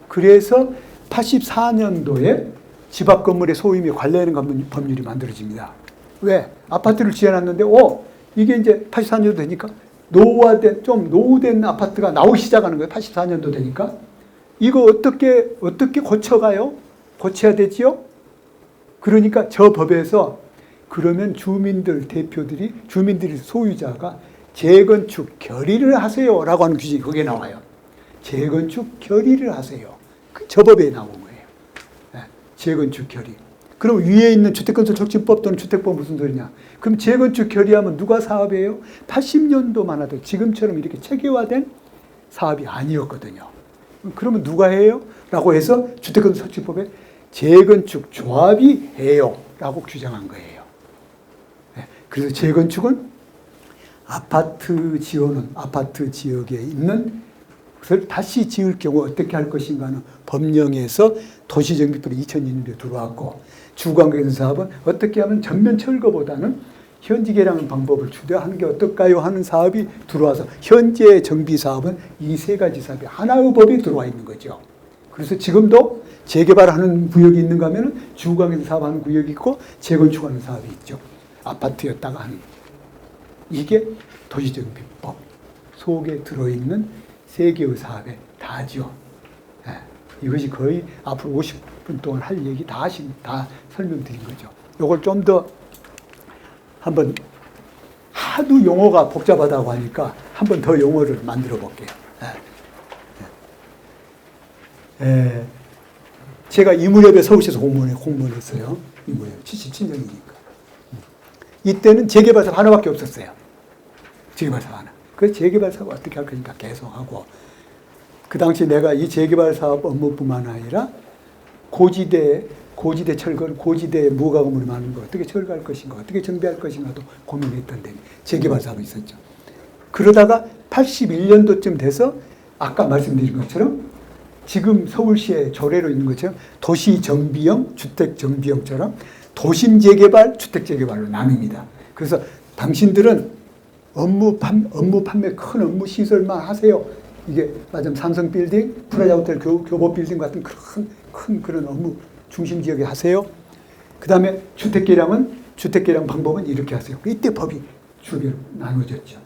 그래서 84년도에 집 앞 건물의 소유임에 관련하는 법률이 만들어집니다. 왜? 아파트를 지어놨는데, 이게 이제 84년도 되니까 좀 노후된 아파트가 나오기 시작하는 거예요. 84년도 되니까. 이거 어떻게 고쳐가요? 고쳐야 되지요? 그러니까 저 법에서 그러면 주민들이 소유자가 재건축 결의를 하세요. 라고 하는 규정이 거기에 나와요. 재건축 결의를 하세요. 저 법에 나온 거예요. 재건축 결의. 그럼 위에 있는 주택건설 촉진법 또는 주택법 무슨 소리냐? 그럼 재건축 결의하면 누가 사업이에요? 80년도만 하도 지금처럼 이렇게 체계화된 사업이 아니었거든요. 그러면 누가 해요? 라고 해서 주택건설 촉진법에 재건축 조합이 해요. 라고 규정한 거예요. 그래서 재건축은 아파트 지역에 있는 것을 다시 지을 경우 어떻게 할 것인가는 법령에서 도시정비법이 2002년도에 들어왔고 주거환경 사업은 어떻게 하면 전면 철거보다는 현지 개량 방법을 추대하는 게 어떨까요? 하는 사업이 들어와서 현재 정비 사업은 이 세 가지 사업이 하나의 법에 들어와 있는 거죠. 그래서 지금도 재개발하는 구역이 있는가 하면 주거관계에서 사업하는 구역이 있고 재건축하는 사업이 있죠. 아파트였다가 하는. 이게 도시정비법 속에 들어있는 세 개의 사업의 다죠. 예, 이것이 거의 앞으로 50분 동안 할 얘기 다 설명드린 거죠. 이걸 좀 더 한번 하도 용어가 복잡하다고 하니까 한 번 더 용어를 만들어 볼게요. 제가 이무렵에 서울시에서 공무원했어요. 이무렵 77년이니까. 이때는 재개발 사업 하나밖에 없었어요. 재개발 사업 하나. 그 재개발 사업 어떻게 할 거니까 계속하고, 그 당시 내가 이 재개발 사업 업무뿐만 아니라 고지대 철거, 고지대 무가건물이 많은 거 어떻게 철거할 것인가, 어떻게 정비할 것인가도 고민했던 데 재개발 사업이 있었죠. 그러다가 81년도쯤 돼서 아까 말씀드린 것처럼 지금 서울시의 조례로 있는 것처럼 도시정비형, 주택정비형처럼 도심 재개발, 주택 재개발로 나뉩니다. 그래서 당신들은 업무 판매 큰 업무 시설만 하세요. 이게 맞으면 삼성 빌딩, 프라자 호텔, 교보 빌딩 같은 큰 그런 업무 중심 지역에 하세요. 그 다음에 주택 개량 방법은 이렇게 하세요. 이때 법이 주기로 나눠졌죠.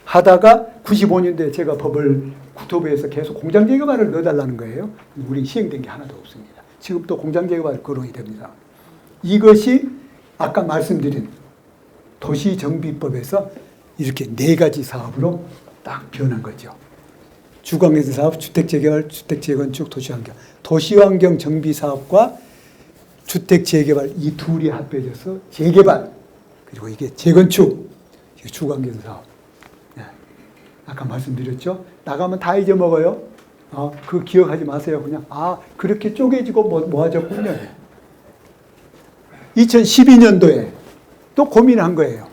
하다가 95년도에 제가 법을 국토부에서 계속 공장 재개발을 넣어달라는 거예요. 우리 시행된 게 하나도 없습니다. 지금 또 공장 재개발을 거론이 됩니다. 이것이 아까 말씀드린 도시정비법에서 이렇게 네 가지 사업으로 딱 변한 거죠. 주거환경 사업, 주택재개발, 주택재건축, 도시환경. 도시환경 정비사업과 주택재개발 이 둘이 합해져서 재개발, 그리고 이게 재건축, 이게 주거환경 사업. 아까 말씀드렸죠? 나가면 다 잊어먹어요. 그 기억하지 마세요. 그냥 그렇게 쪼개지고 모아졌군요. 2012년도에 또 고민한 거예요.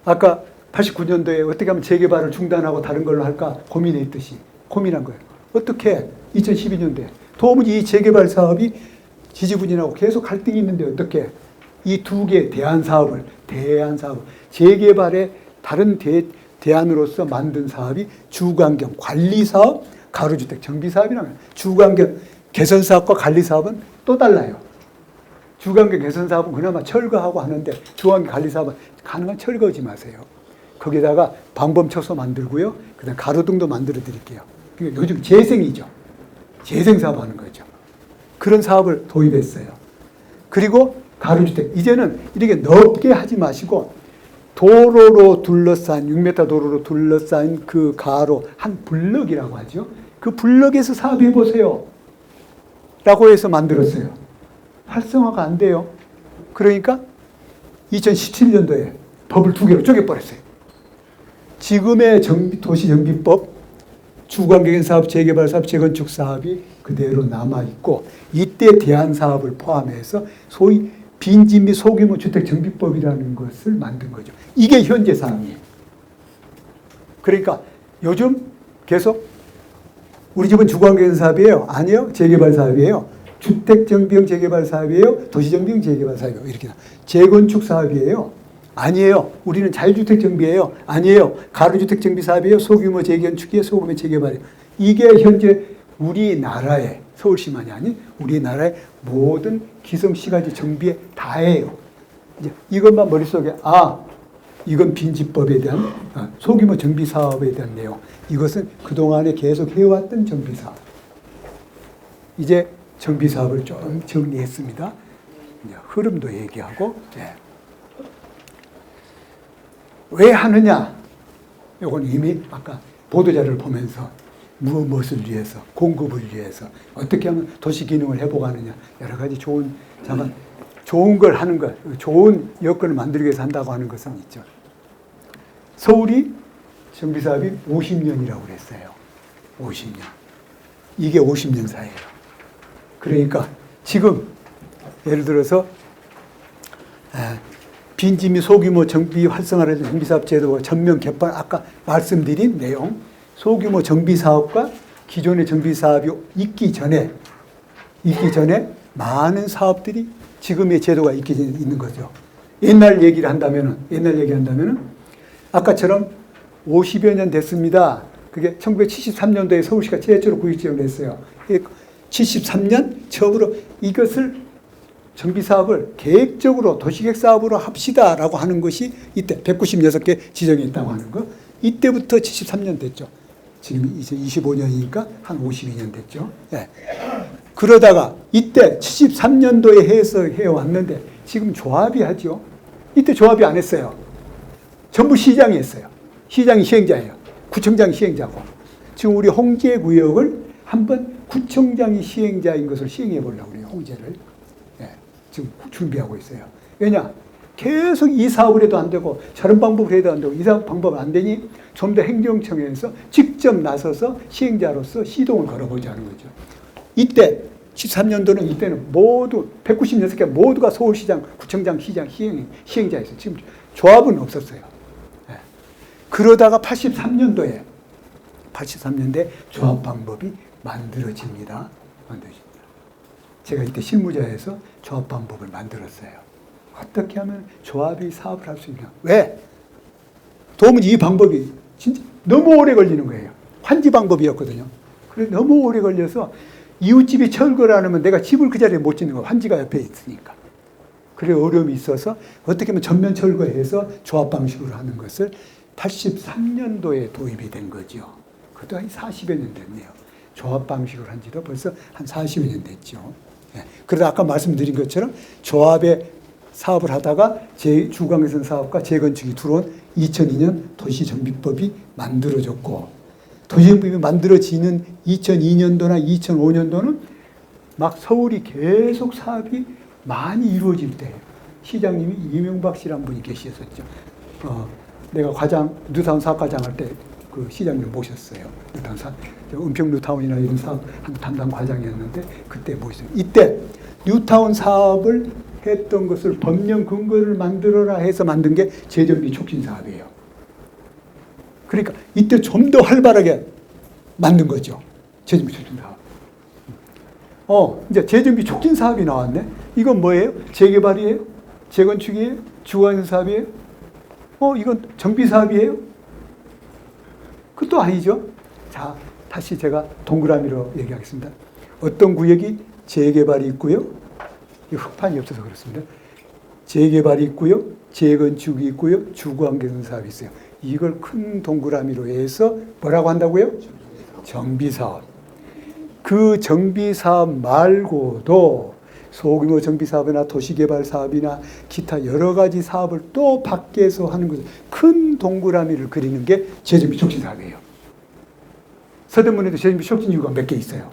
아까 89년도에 어떻게 하면 재개발을 중단하고 다른 걸로 할까 고민했듯이 고민한 거예요. 어떻게 2012년도에 도무지 이 재개발 사업이 지지부진하고 계속 갈등이 있는데 어떻게 이 두 개 대안사업 재개발의 다른 대안으로서 만든 사업이 주거환경 관리사업, 가로주택 정비사업이라면 주거환경 개선사업과 관리사업은 또 달라요. 주거환경 개선사업은 그나마 철거하고 하는데 주거환경 관리사업은 가능한 철거하지 마세요. 거기다가 방범초소 만들고요. 그 다음 가로등도 만들어 드릴게요. 요즘 재생이죠. 재생사업 하는 거죠. 그런 사업을 도입했어요. 그리고 가로주택. 이제는 이렇게 넓게 하지 마시고 도로로 둘러싼 6m 도로로 둘러싼 그 가로 한 블럭이라고 하죠. 그 블럭에서 사업해 보세요. 라고 해서 만들었어요. 활성화가 안 돼요. 그러니까 2017년도에 법을 두 개로 쪼개버렸어요. 지금의 도시정비법, 주거환경 사업, 재개발 사업, 재건축 사업이 그대로 남아있고 이때 대안사업을 포함해서 소위 빈집 및 소규모 주택정비법이라는 것을 만든 거죠. 이게 현재 사항이에요. 그러니까 요즘 계속 우리 집은 주거환경 사업이에요. 아니요. 재개발 사업이에요. 주택정비형 재개발 사업이에요. 도시정비형 재개발 사업이에요. 이렇게 재건축 사업이에요. 아니에요. 우리는 자유주택 정비예요. 아니에요. 가로주택 정비 사업이에요. 소규모 재건축이에요. 소규모 재개발이에요. 이게 현재 우리나라의 서울시만이 아닌 우리나라의 모든 기성시가지 정비의 다예요. 이제 이것만 머릿속에 이건 빈집법에 대한 소규모 정비 사업에 대한 내용. 이것은 그동안에 계속 해왔던 정비 사업. 이제 정비 사업을 좀 정리했습니다. 이제 흐름도 얘기하고. 왜 하느냐? 이건 이미 아까 보도자료를 보면서 무엇을 위해서, 공급을 위해서, 어떻게 하면 도시 기능을 회복하느냐, 여러 가지 좋은 걸 하는 것, 좋은 여건을 만들기 위해서 한다고 하는 것은 있죠. 서울이 정비사업이 50년이라고 그랬어요. 50년. 이게 50년 사예요. 그러니까 지금 예를 들어서 빈집 및 소규모 정비 활성화를 정비사업 제도가 전면 개편, 아까 말씀드린 내용, 소규모 정비사업과 기존의 정비사업이 있기 전에 많은 사업들이 지금의 제도가 있기 전에 있는 거죠. 옛날 얘기를 한다면은 아까처럼 50여 년 됐습니다. 그게 1973년도에 서울시가 최초로 구획지정을 했어요. 73년 처음으로 이것을 정비사업을 계획적으로 도시계획 사업으로 합시다라고 하는 것이 이때 196개 지정했다고 하는 거. 이때부터 73년 됐죠. 지금 이제 25년이니까 한 52년 됐죠. 예. 그러다가 이때 73년도에 해서 해왔는데 지금 조합이 하죠. 이때 조합이 안 했어요. 전부 시장이 했어요. 시장이 시행자예요. 구청장이 시행자고. 지금 우리 홍제구역을 한번 구청장이 시행자인 것을 시행해 보려고 그래요. 홍제를. 예. 지금 준비하고 있어요. 왜냐? 계속 이 사업을 해도 안 되고 저런 방법을 해도 안 되고 이 사업 방법은 안 되니 좀 더 행정청에서 직접 나서서 시행자로서 시동을 걸어보자는 거죠. 이때 13년도는 이때는 모두 196개 모두가 서울시장, 구청장, 시장 시행자였어요. 지금 조합은 없었어요. 예. 그러다가 83년도에 조합 방법이 만들어집니다. 제가 이때 실무자에서 조합 방법을 만들었어요. 어떻게 하면 조합이 사업을 할 수 있냐? 왜? 도무지 이 방법이 진짜 너무 오래 걸리는 거예요. 환지 방법이었거든요. 그래서 너무 오래 걸려서 이웃집이 철거를 안 하면 내가 집을 그 자리에 못 짓는 거예요. 환지가 옆에 있으니까. 그래 어려움이 있어서 어떻게 하면 전면 철거해서 조합 방식으로 하는 것을 83년도에 도입이 된 거죠. 그것도 한 40여 년 됐네요. 조합 방식으로 한 지도 벌써 한 40여 년 됐죠. 예. 그래서 아까 말씀드린 것처럼 조합의 사업을 하다가 주거개선 사업과 재건축이 들어온 2002년 도시정비법이 만들어졌고 도시정비법이 만들어지는 2002년도나 2005년도는 막 서울이 계속 사업이 많이 이루어질 때예요. 시장님이 이명박 씨라는 분이 계셨었죠. 내가 뉴타운 사업과장 할 때 그 시장님 모셨어요. 뉴타운 은평 뉴타운이나 이런 사업 한 담당 과장이었는데 그때 모셨어요. 이때 뉴타운 사업을 했던 것을 법령 근거를 만들어라 해서 만든 게 재정비 촉진 사업이에요. 그러니까 이때 좀 더 활발하게 만든 거죠. 재정비 촉진 사업. 이제 재정비 촉진 사업이 나왔네. 이건 뭐예요? 재개발이에요? 재건축이에요? 주거개선 사업이에요? 이건 정비 사업이에요? 그것도 아니죠. 자, 다시 제가 동그라미로 얘기하겠습니다. 어떤 구역이 재개발이 있고요. 흑판이 없어서 그렇습니다. 재개발이 있고요. 재건축이 있고요. 주거환경 사업이 있어요. 이걸 큰 동그라미로 해서 뭐라고 한다고요? 정비사업. 그 정비사업 말고도 소규모 정비사업이나 도시개발사업이나 기타 여러 가지 사업을 또 밖에서 하는 것을 큰 동그라미를 그리는 게 재정비 촉진사업이에요. 서대문에도 재정비 촉진지구가 몇 개 있어요.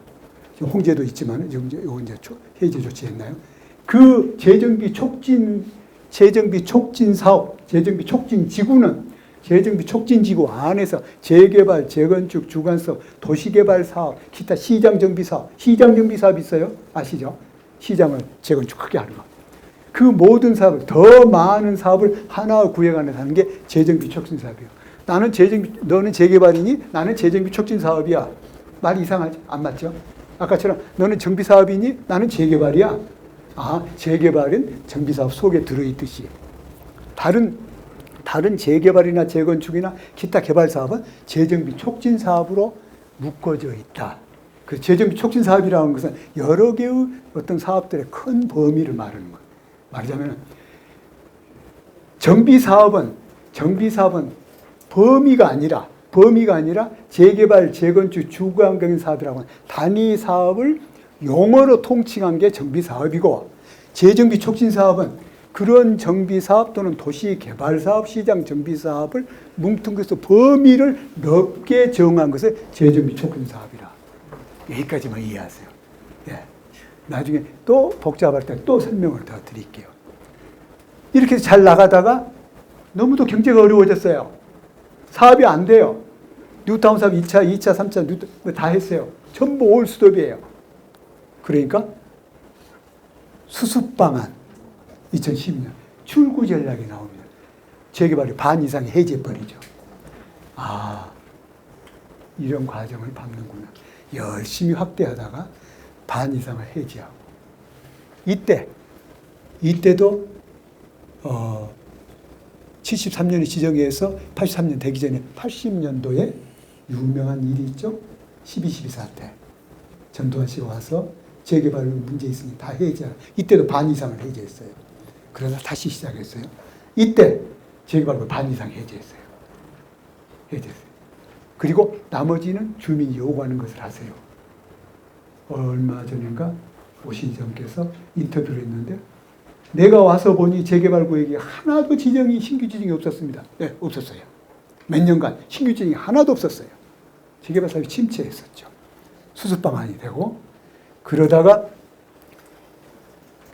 지금 홍제도 있지만 지금 이제 해제 조치했나요? 그 재정비 촉진 사업, 재정비 촉진 지구는 재정비 촉진 지구 안에서 재개발, 재건축, 주관사업, 도시개발 사업, 기타 시장 정비 사업 있어요? 아시죠? 시장을 재건축하게 하는 거. 그 모든 사업을, 더 많은 사업을 하나 구역 안에서 하는 게 재정비 촉진 사업이에요. 너는 재개발이니? 나는 재정비 촉진 사업이야. 말이 이상하지? 안 맞죠? 아까처럼 너는 정비 사업이니? 나는 재개발이야. 재개발은 정비 사업 속에 들어있듯이 다른 재개발이나 재건축이나 기타 개발 사업은 재정비 촉진 사업으로 묶어져 있다. 그 재정비 촉진 사업이라는 것은 여러 개의 어떤 사업들의 큰 범위를 말하는 거예요. 말하자면 정비 사업은 범위가 아니라 재개발, 재건축, 주거환경 사업이라고 하는 단위 사업을 용어로 통칭한 게 정비 사업이고, 재정비 촉진 사업은 그런 정비 사업 또는 도시 개발 사업, 시장 정비 사업을 뭉뚱그려서 범위를 넓게 정한 것을 재정비 촉진 사업이라. 여기까지만 이해하세요. 예. 나중에 또 복잡할 때 또 설명을 더 드릴게요. 이렇게 잘 나가다가 너무도 경제가 어려워졌어요. 사업이 안 돼요. 뉴타운 사업 1차, 2차, 3차 다 했어요. 전부 올스톱이에요. 그러니까 수습방안 2012년 출구 전략이 나옵니다. 재개발이 반 이상이 해제버리죠. 이런 과정을 밟는구나. 열심히 확대하다가 반 이상을 해제하고. 이때도 73년에 지정해서 83년 되기 전에 80년도에 유명한 일이 있죠. 12.12 사태. 전두환 씨가 와서 재개발 문제 있으니 다 해제. 이때도 반 이상을 해제했어요. 그러다 다시 시작했어요. 이때 재개발을 반 이상 해제했어요. 해제했어요. 그리고 나머지는 주민이 요구하는 것을 하세요. 얼마 전인가 오신정께서 인터뷰를 했는데 내가 와서 보니 재개발 구역이 하나도 신규 지정이 없었습니다. 네, 없었어요. 몇 년간 신규 지정이 하나도 없었어요. 재개발 사업이 침체했었죠. 수습 방안이 되고 그러다가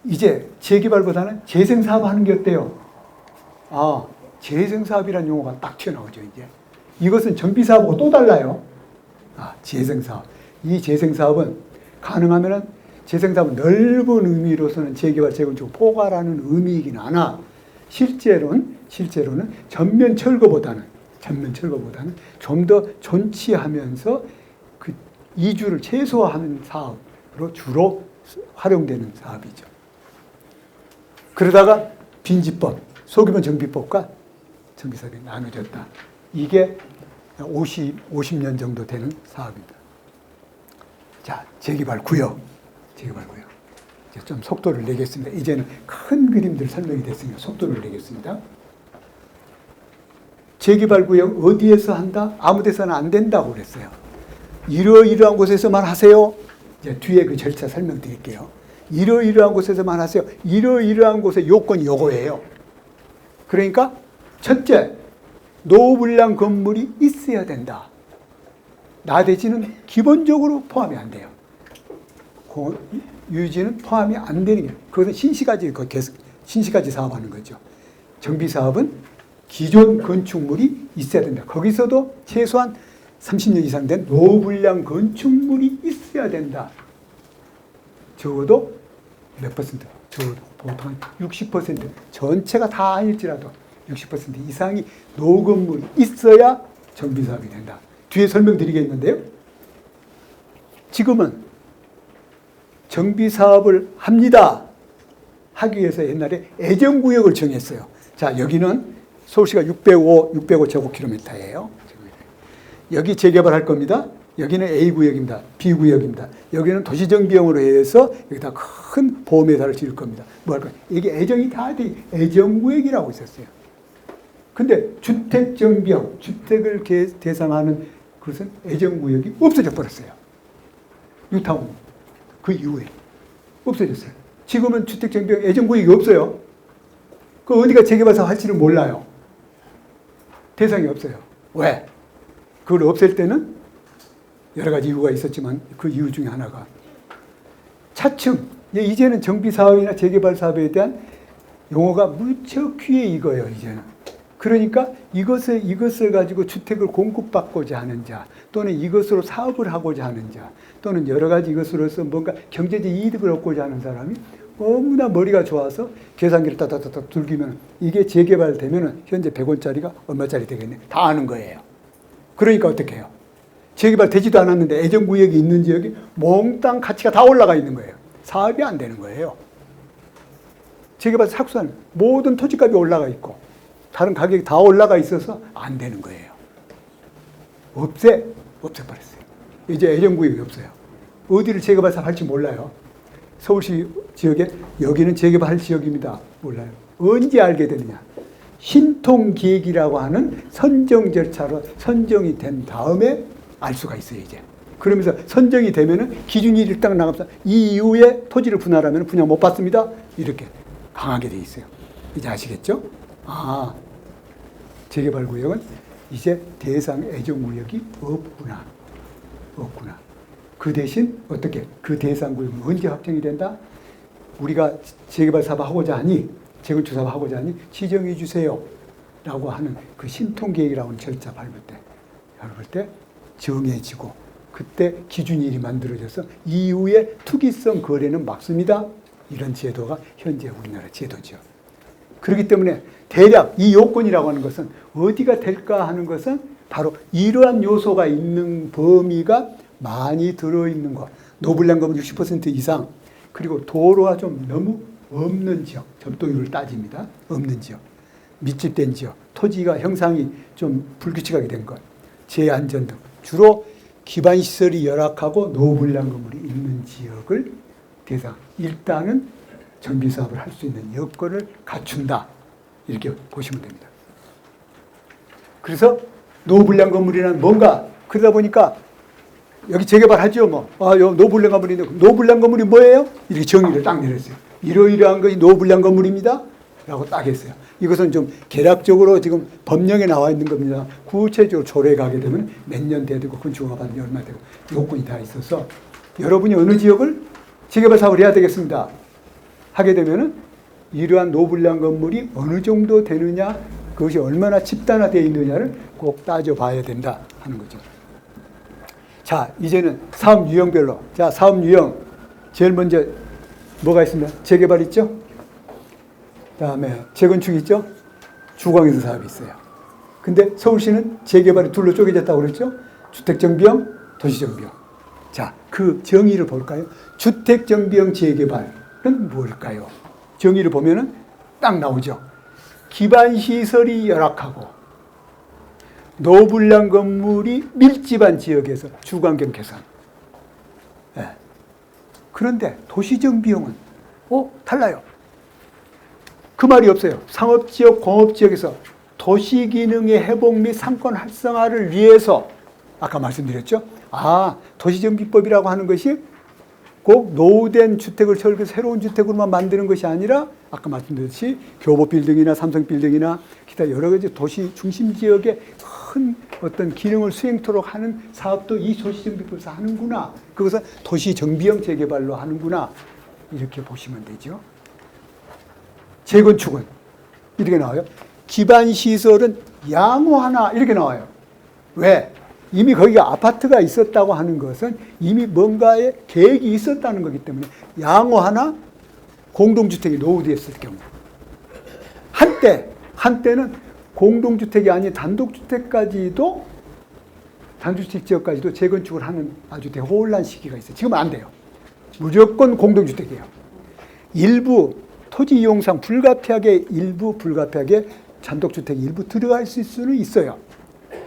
이제 재개발보다는 재생사업 하는 게 어때요? 아, 재생사업이라는 용어가 딱 튀어나오죠, 이제. 이것은 정비사업하고 또 달라요. 아, 재생사업. 이 재생사업은 가능하면은 재생사업은 넓은 의미로서는 재개발, 재건축, 포괄하는 의미이긴 하나 실제로는 전면 철거보다는 좀 더 존치하면서 그 이주를 최소화하는 사업으로 주로 활용되는 사업이죠. 그러다가 빈집법, 소규모 정비법과 정비사업이 나눠졌다. 이게 50년 정도 되는 사업입니다. 자, 재개발 구역. 이제 좀 속도를 내겠습니다. 이제는 큰 그림들 설명이 됐으니까 속도를 내겠습니다. 재개발 구역 어디에서 한다? 아무 데서는 안 된다고 그랬어요. 이러이러한 곳에서만 하세요. 이제 뒤에 그 절차 설명드릴게요. 이러이러한 곳에서만 하세요. 이러이러한 곳의 요건이 요거예요. 그러니까 첫째, 노후불량 건물이 있어야 된다. 나대지는 기본적으로 포함이 안 돼요. 유지는 포함이 안 되는 게, 그것은 신시가지 사업하는 거죠. 정비사업은 기존 건축물이 있어야 된다. 거기서도 최소한 30년 이상 된 노후불량 건축물이 있어야 된다. 적어도 몇 퍼센트? 적어도 보통 60%, 전체가 다 아닐지라도 60% 이상이 노건물이 있어야 정비사업이 된다. 뒤에 설명드리겠는데요. 지금은 정비사업을 합니다. 하기 위해서 옛날에 애정구역을 정했어요. 자, 여기는 서울시가 605 제곱킬로미터예요. 여기 재개발할 겁니다. 여기는 A구역입니다. B구역입니다. 여기는 도시정비용으로 해서 여기다 큰 보험회사를 지을 겁니다. 뭐 할 거예요? 이게 애정이 다 돼. 애정구역이라고 있었어요. 근데 주택정비용, 주택을 대상하는 그것은 애정구역이 없어져 버렸어요. 뉴타운 그 이후에 없어졌어요. 지금은 주택정비용 애정구역이 없어요. 그 어디가 재개발사업 할지를 몰라요. 대상이 없어요. 왜? 그걸 없앨 때는 여러 가지 이유가 있었지만 그 이유 중에 하나가 차츰, 이제는 정비사업이나 재개발사업에 대한 용어가 무척 귀해 익어요, 이제는. 그러니까 이것을 가지고 주택을 공급받고자 하는 자, 또는 이것으로 사업을 하고자 하는 자, 또는 여러 가지 이것으로서 뭔가 경제적 이득을 얻고자 하는 사람이 너무나 머리가 좋아서 계산기를 따다다다 dur기면 이게 재개발되면 현재 100원짜리가 얼마짜리 되겠네. 다 아는 거예요. 그러니까 어떻게 해요? 재개발되지도 않았는데 애정구역이 있는 지역이 몽땅 가치가 다 올라가 있는 거예요. 사업이 안 되는 거예요. 재개발 착수하는 모든 토지값이 올라가 있고 다른 가격이 다 올라가 있어서 안 되는 거예요. 없애버렸어요. 이제 애정구역이 없어요. 어디를 재개발 사업할지 몰라요. 서울시 지역에 여기는 재개발할 지역입니다. 몰라요. 언제 알게 되느냐. 신통기획이라고 하는 선정 절차로 선정이 된 다음에 알 수가 있어요, 이제. 그러면서 선정이 되면은 기준이 일단 나가면서 이 이후에 토지를 분할하면 분양 못 받습니다. 이렇게 강하게 돼 있어요. 이제 아시겠죠? 아, 재개발 구역은 이제 대상 애정구역이 없구나. 그 대신 어떻게? 그 대상 구역은 언제 확정이 된다? 우리가 재개발 사업 하고자 하니, 재건축 사업 하고자 하니 지정해 주세요. 라고 하는 그 신통계획이라고 하는 절차 밟을 때 정해지고 그때 기준일이 만들어져서 이후에 투기성 거래는 막습니다. 이런 제도가 현재 우리나라 제도죠. 그렇기 때문에 대략 이 요건이라고 하는 것은 어디가 될까 하는 것은 바로 이러한 요소가 있는 범위가 많이 들어있는 것. 노블량 건물 60% 이상, 그리고 도로가 좀 너무 없는 지역, 접도율을 따집니다. 없는 지역,密집된 지역, 토지가 형상이 좀 불규칙하게 된 것, 재안전 등 주로 기반시설이 열악하고 노후불량 건물이 있는 지역을 대상, 일단은 정비사업을 할 수 있는 여건을 갖춘다. 이렇게 보시면 됩니다. 그래서 노후불량 건물이란 뭔가, 그러다 보니까 여기 재개발하죠, 뭐. 노후불량 건물인데, 노후불량 건물이 뭐예요? 이렇게 정의를 딱 내렸어요. 이러이러한 것이 노후불량 건물입니다. 라고 딱 했어요. 이것은 좀 개략적으로 지금 법령에 나와 있는 겁니다. 구체적으로 조례에 가게 되면 몇 년 돼야 되고, 건축허가 받은 지 얼마 되고, 요건이 다 있어서 여러분이 어느 지역을 재개발 사업을 해야 되겠습니다. 하게 되면은 이러한 노후불량 건물이 어느 정도 되느냐, 그것이 얼마나 집단화되어 있느냐를 꼭 따져봐야 된다 하는 거죠. 자, 이제는 사업 유형별로. 자, 사업 유형. 제일 먼저 뭐가 있습니다? 재개발 있죠? 다음에 재건축 있죠? 주거경제 사업이 있어요. 근데 서울시는 재개발이 둘로 쪼개졌다고 그랬죠? 주택정비형, 도시정비형. 자, 그 정의를 볼까요? 주택정비형 재개발은 뭘까요? 정의를 보면은 딱 나오죠. 기반시설이 열악하고 노후불량 건물이 밀집한 지역에서 주거환경 개선. 네. 그런데 도시정비형은 달라요. 그 말이 없어요. 상업지역, 공업지역에서 도시기능의 회복 및 상권 활성화를 위해서 아까 말씀드렸죠. 도시정비법이라고 하는 것이 꼭 노후된 주택을 설계해서 새로운 주택으로만 만드는 것이 아니라 아까 말씀드렸듯이 교보빌딩이나 삼성빌딩이나 기타 여러 가지 도시 중심 지역의 큰 어떤 기능을 수행토록 하는 사업도 이 도시정비법에서 하는구나. 그것은 도시정비형 재개발로 하는구나. 이렇게 보시면 되죠. 재건축은 이렇게 나와요. 기반시설은 양호하나 이렇게 나와요. 왜? 이미 거기가 아파트가 있었다고 하는 것은 이미 뭔가의 계획이 있었다는 거기 때문에 양호하나 공동주택이 노후됐을 경우 한때는 공동주택이 아닌 단독주택 지역까지도 재건축을 하는 아주 대혼란 시기가 있어요. 지금 안 돼요. 무조건 공동주택이에요. 일부 토지 이용상 불가피하게 단독주택이 일부 들어갈 수는 있어요.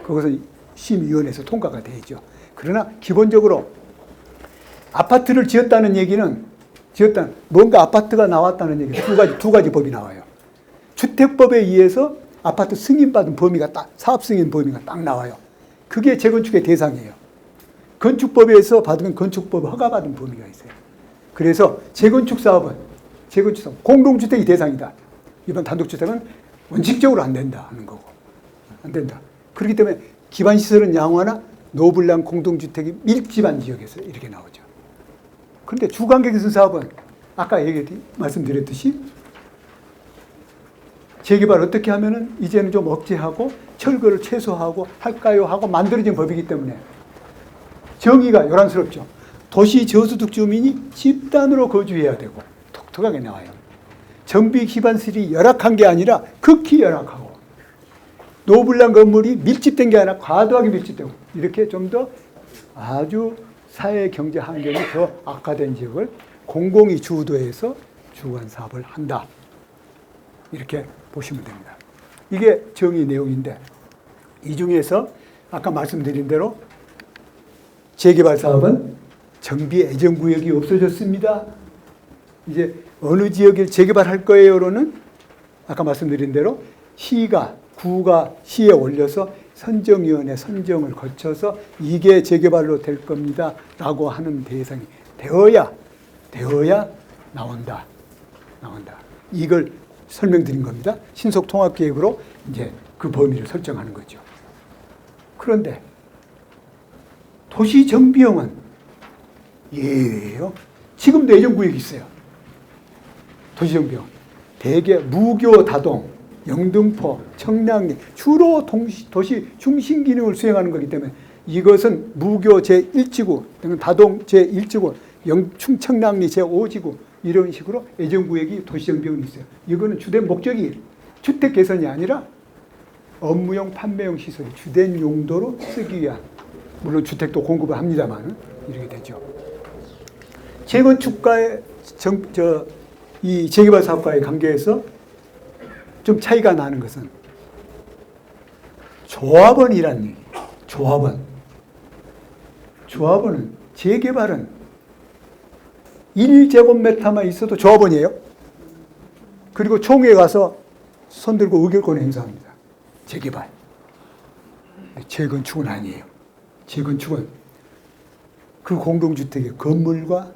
그것은 심의위원회에서 통과가 되죠. 그러나 기본적으로 아파트를 지었다는 얘기는 뭔가 아파트가 나왔다는 얘기 두 가지 법이 나와요. 주택법에 의해서 아파트 승인받은 범위가 사업 승인 범위가 딱 나와요. 그게 재건축의 대상이에요. 건축법에서 받은 건축법 허가받은 범위가 있어요. 그래서 재건축 사업은 공동주택이 대상이다. 이번 단독주택은 원칙적으로 안 된다 하는 거고. 안 된다. 그렇기 때문에 기반시설은 양호하나 노후불량 공동주택이 밀집한 지역에서 이렇게 나오죠. 그런데 주거환경개선 사업은 아까 말씀드렸듯이 재개발 어떻게 하면은 이제는 좀 억제하고 철거를 최소화하고 할까요? 하고 만들어진 법이기 때문에 정의가 요란스럽죠. 도시 저소득 주민이 집단으로 거주해야 되고 독특하게 나와요. 정비 기반시설이 열악한 게 아니라 극히 열악하고 노후불량 건물이 밀집된 게 아니라 과도하게 밀집되고 이렇게 좀 더 아주 사회 경제 환경이 더 악화된 지역을 공공이 주도해서 주거환 사업을 한다. 이렇게 보시면 됩니다. 이게 정의 내용인데 이 중에서 아까 말씀드린 대로 재개발 사업은 정비 애정구역이 없어졌습니다. 이제 어느 지역을 재개발할 거예요로는 아까 말씀드린 대로 구가 시에 올려서 선정위원회 선정을 거쳐서 이게 재개발로 될 겁니다. 라고 하는 대상이 되어야 나온다. 이걸 설명드린 겁니다. 신속통합계획으로 이제 그 범위를 설정하는 거죠. 그런데 도시정비형은 예외예요. 지금도 애정구역이 있어요. 도시정비형. 대개 무교 다동, 영등포, 청량리 주로 도시 중심 기능을 수행하는 거기 때문에 이것은 무교 제1지구, 다동 제1지구, 청량리 제5지구 이런 식으로 애정구역이 도시정비형이 있어요. 이거는 주된 목적이 주택 개선이 아니라 업무용 판매용 시설이 주된 용도로 쓰기 위한, 물론 주택도 공급을 합니다만 이렇게 되죠. 재건축과의 이 재개발 사업과의 관계에서 좀 차이가 나는 것은 조합원이라는 얘기예요. 조합원. 조합원은, 재개발은 1제곱미터만 있어도 조합원이에요. 그리고 총회에 가서 손들고 의결권을 행사합니다. 재개발. 재건축은 아니에요. 재건축은 그 공동주택의 건물과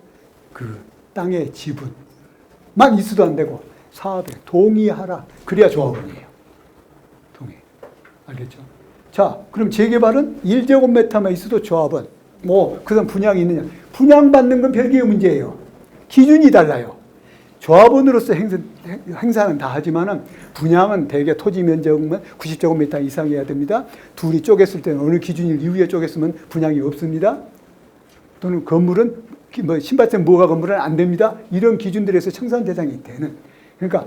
그 땅의 지분만 있어도 안 되고 사업에 동의하라. 그래야 조합원이에요. 동의. 알겠죠? 자, 그럼 재개발은 1제곱미터만 있어도 조합원. 그 다음 분양이 있느냐. 분양받는 건 별개의 문제예요. 기준이 달라요. 조합원으로서 행사는 다 하지만은 분양은 대개 토지 면적은 90제곱미터 이상이어야 됩니다. 둘이 쪼갰을 때는 어느 기준일 이후에 쪼갰으면 분양이 없습니다. 또는 건물은 신발점 무허가 건물은 안 됩니다. 이런 기준들에서 청산 대상이 되는. 그러니까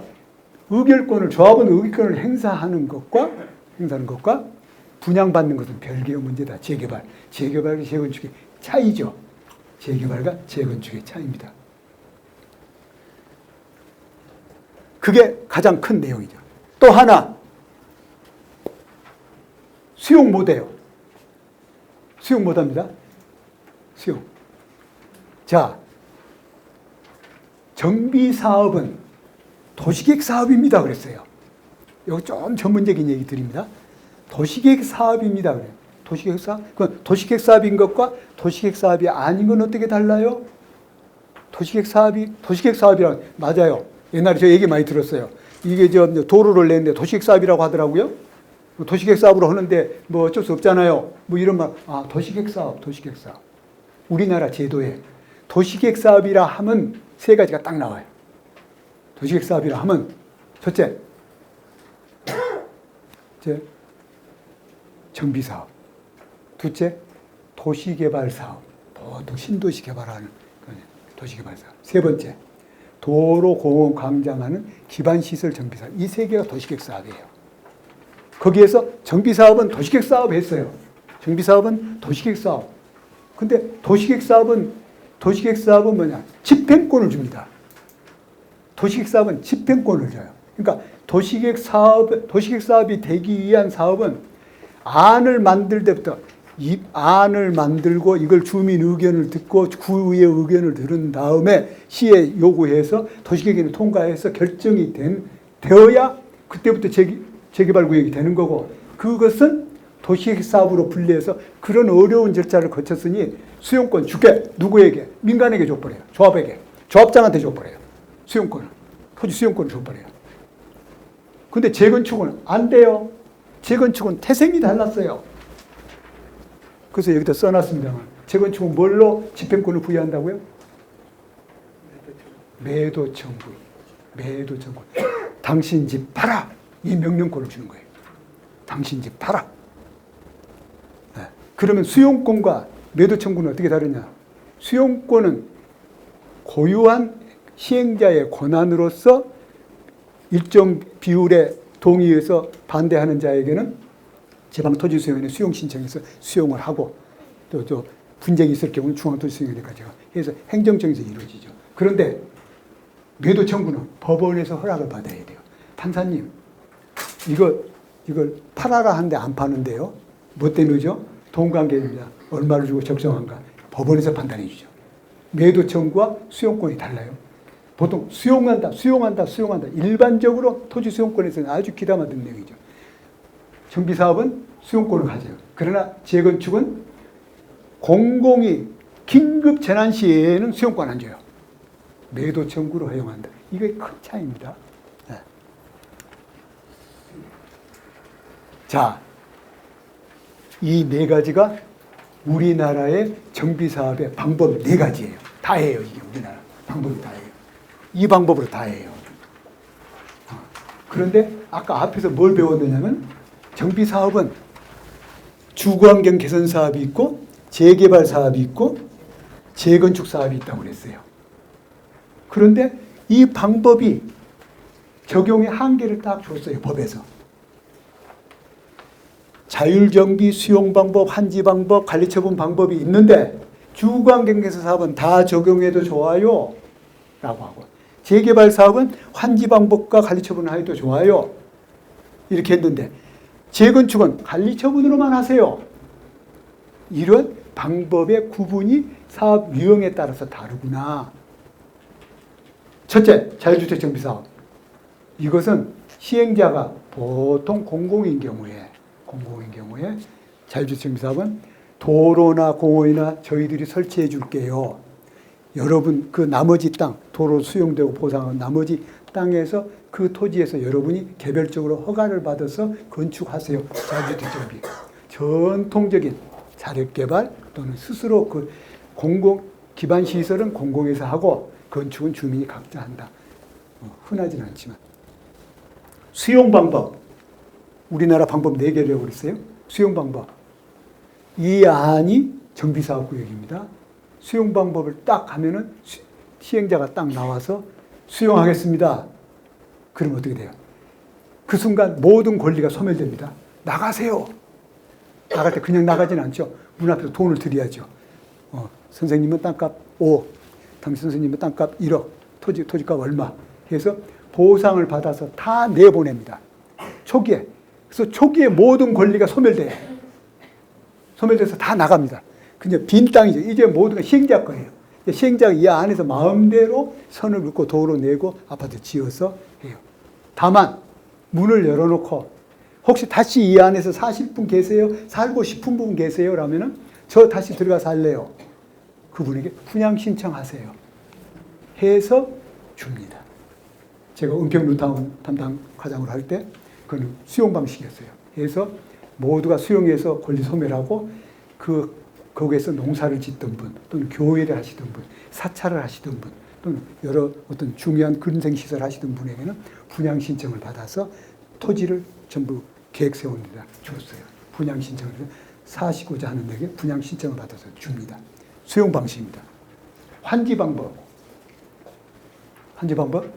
의결권을 조합원 의결권을 행사하는 것과 분양받는 것은 별개의 문제다. 재개발과 재건축의 차이죠. 재개발과 재건축의 차이입니다. 그게 가장 큰 내용이죠. 또 하나, 수용 못해요. 수용 못합니다. 수용. 자, 정비사업은 도시계획 사업입니다. 그랬어요. 여기 좀 전문적인 얘기 드립니다. 도시계획 사업입니다. 그래요. 도시계획 사업? 그 도시계획 사업인 것과 도시계획 사업이 아닌 건 어떻게 달라요? 도시계획 사업이란, 맞아요. 옛날에 저 얘기 많이 들었어요. 이게 도로를 냈는데 도시계획 사업이라고 하더라고요. 도시계획 사업으로 하는데 어쩔 수 없잖아요. 이런 말. 도시계획 사업. 우리나라 제도에 도시계획 사업이라 하면 세 가지가 딱 나와요. 도시계획 사업이라 하면 첫째, 정비사업. 둘째, 도시개발사업. 보통 신도시 개발하는 도시개발사업. 세 번째, 도로, 공원, 광장하는 기반시설 정비사업. 이 세 개가 도시계획 사업이에요. 거기에서 정비사업은 도시계획 사업 했어요. 정비사업은 도시계획 사업. 근데 도시계획 사업은 뭐냐? 집행권을 줍니다. 도시계획 사업은 집행권을 줘요. 그러니까 도시계획 사업이 되기 위한 사업은 안을 만들 때부터 이 안을 만들고 이걸 주민 의견을 듣고 구의 의견을 들은 다음에 시에 요구해서 도시계획을 통과해서 결정이 되어야 그때부터 재개발 구역이 되는 거고, 그것은 도시계획 사업으로 분리해서 그런 어려운 절차를 거쳤으니 수용권 줄게. 누구에게? 민간에게 줘버려요. 조합에게. 조합장한테 줘버려요. 수용권을. 토지 수용권을 줘버려요. 근데 재건축은 안 돼요. 재건축은 태생이 달랐어요. 그래서 여기다 써놨습니다만, 재건축은 뭘로 집행권을 부여한다고요? 매도 청구. 당신 집 팔아! 이 명령권을 주는 거예요. 당신 집 팔아! 네. 그러면 수용권과 매도 청구는 어떻게 다르냐? 수용권은 고유한 시행자의 권한으로서 일정 비율의 동의해서 반대하는 자에게는 지방토지수용원에 수용 신청해서 수용을 하고, 또 분쟁이 있을 경우는 중앙토지수용원에까지 해서 행정청에서 이루어지죠. 그런데 매도 청구는 법원에서 허락을 받아야 돼요. 판사님, 이걸 팔아라 하는데 안 파는데요. 뭐 때문이죠? 돈 관계입니다. 얼마를 주고 적정한가? 법원에서 판단해 주죠. 매도 청구와 수용권이 달라요. 보통 수용한다. 일반적으로 토지 수용권에서는 아주 귀담아듣는 내용이죠. 정비사업은 수용권을 가져요. 그러나 재건축은 공공이 긴급 재난 시에는 수용권 안 줘요. 매도 청구로 허용한다. 이게 큰 차이입니다. 네. 자, 이 네 가지가 우리나라의 정비사업의 방법 네 가지예요. 다 해요. 이게 우리나라 방법이 다 해요. 이 방법으로 다 해요. 그런데 아까 앞에서 뭘 배웠느냐면, 정비사업은 주거환경 개선 사업이 있고 재개발 사업이 있고 재건축 사업이 있다고 그랬어요. 그런데 이 방법이 적용의 한계를 딱 줬어요. 법에서. 자율정비 수용 방법, 한지 방법, 관리처분 방법이 있는데 주거환경 개선 사업은 다 적용해도 좋아요 라고 하고, 재개발 사업은 환지 방법과 관리처분을 해도 좋아요 이렇게 했는데, 재건축은 관리처분으로만 하세요. 이런 방법의 구분이 사업 유형에 따라서 다르구나. 첫째, 자율주택 정비사업. 이것은 시행자가 보통 공공인 경우에 자율주택 정비사업은 도로나 공원이나 저희들이 설치해 줄게요. 여러분 그 나머지 땅, 도로 수용되고 보상한 나머지 땅에서 그 토지에서 여러분이 개별적으로 허가를 받아서 건축하세요. 자율주택 정비. 전통적인 자력개발 또는 스스로 그 공공 기반 시설은 공공에서 하고 건축은 주민이 각자 한다. 흔하지는 않지만 수용 방법. 우리나라 방법 4개라고 그랬어요. 수용 방법. 이 안이 정비사업구역입니다. 수용 방법을 딱 하면은 시행자가 딱 나와서 수용하겠습니다. 그러면 어떻게 돼요? 그 순간 모든 권리가 소멸됩니다. 나가세요. 나갈 때 그냥 나가지는 않죠. 문 앞에서 돈을 드려야죠. 선생님은 땅값 5억, 당신 선생님은 땅값 1억, 토지값 얼마 해서 보상을 받아서 다 내보냅니다. 초기에. 그래서 초기에 모든 권리가 소멸돼요. 소멸돼서 다 나갑니다. 그냥 빈 땅이죠. 이제 모두가 시행자 거예요. 시행자가 이 안에서 마음대로 선을 긋고 도로 내고 아파트 지어서 해요. 다만 문을 열어놓고 혹시 다시 이 안에서 사실 분 계세요? 살고 싶은 분 계세요? 라면은 저 다시 들어가 살래요. 그분에게 분양 신청하세요. 해서 줍니다. 제가 은평 뉴타운 담당 과장으로 할 때 그건 수용 방식이었어요. 해서 모두가 수용해서 권리 소멸하고 거기에서 농사를 짓던 분 또는 교회를 하시던 분, 사찰을 하시던 분 또는 여러 어떤 중요한 근생시설 하시던 분에게는 분양 신청을 받아서 토지를 전부 계획 세웁니다. 줬어요. 분양 신청을 해서 사시고자 하는 데에게 분양 신청을 받아서 줍니다. 수용 방식입니다. 환지 방법. 환지 방법.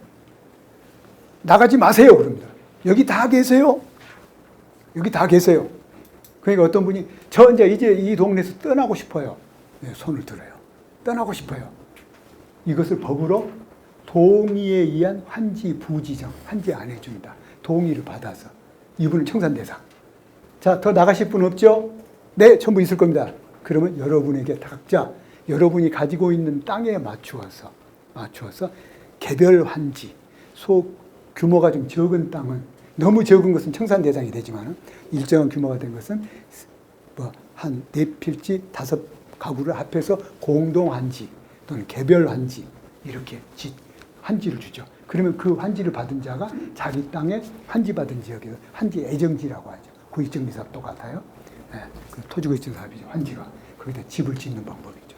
나가지 마세요. 그럽니다. 여기 다 계세요. 여기 다 계세요. 그러니까 어떤 분이 저 이제 이 동네에서 떠나고 싶어요. 네, 손을 들어요. 떠나고 싶어요. 이것을 법으로 동의에 의한 환지 부지정, 환지 안 해줍니다. 동의를 받아서. 이분은 청산대상. 자, 더 나가실 분 없죠? 네, 전부 있을 겁니다. 그러면 여러분에게 각자 여러분이 가지고 있는 땅에 맞추어서 개별 환지, 규모가 좀 적은 땅은 너무 적은 것은 청산 대상이 되지만 일정한 규모가 된 것은 한 4필지 5가구를 합해서 공동 환지 또는 개별 환지 이렇게 환지를 주죠. 그러면 그 환지를 받은 자가 자기 땅에 환지 받은 지역에서 환지 애정지라고 하죠. 구익정비사업 똑같아요. 네, 그 토지구익정사업이죠. 환지가 거기다 집을 짓는 방법이죠.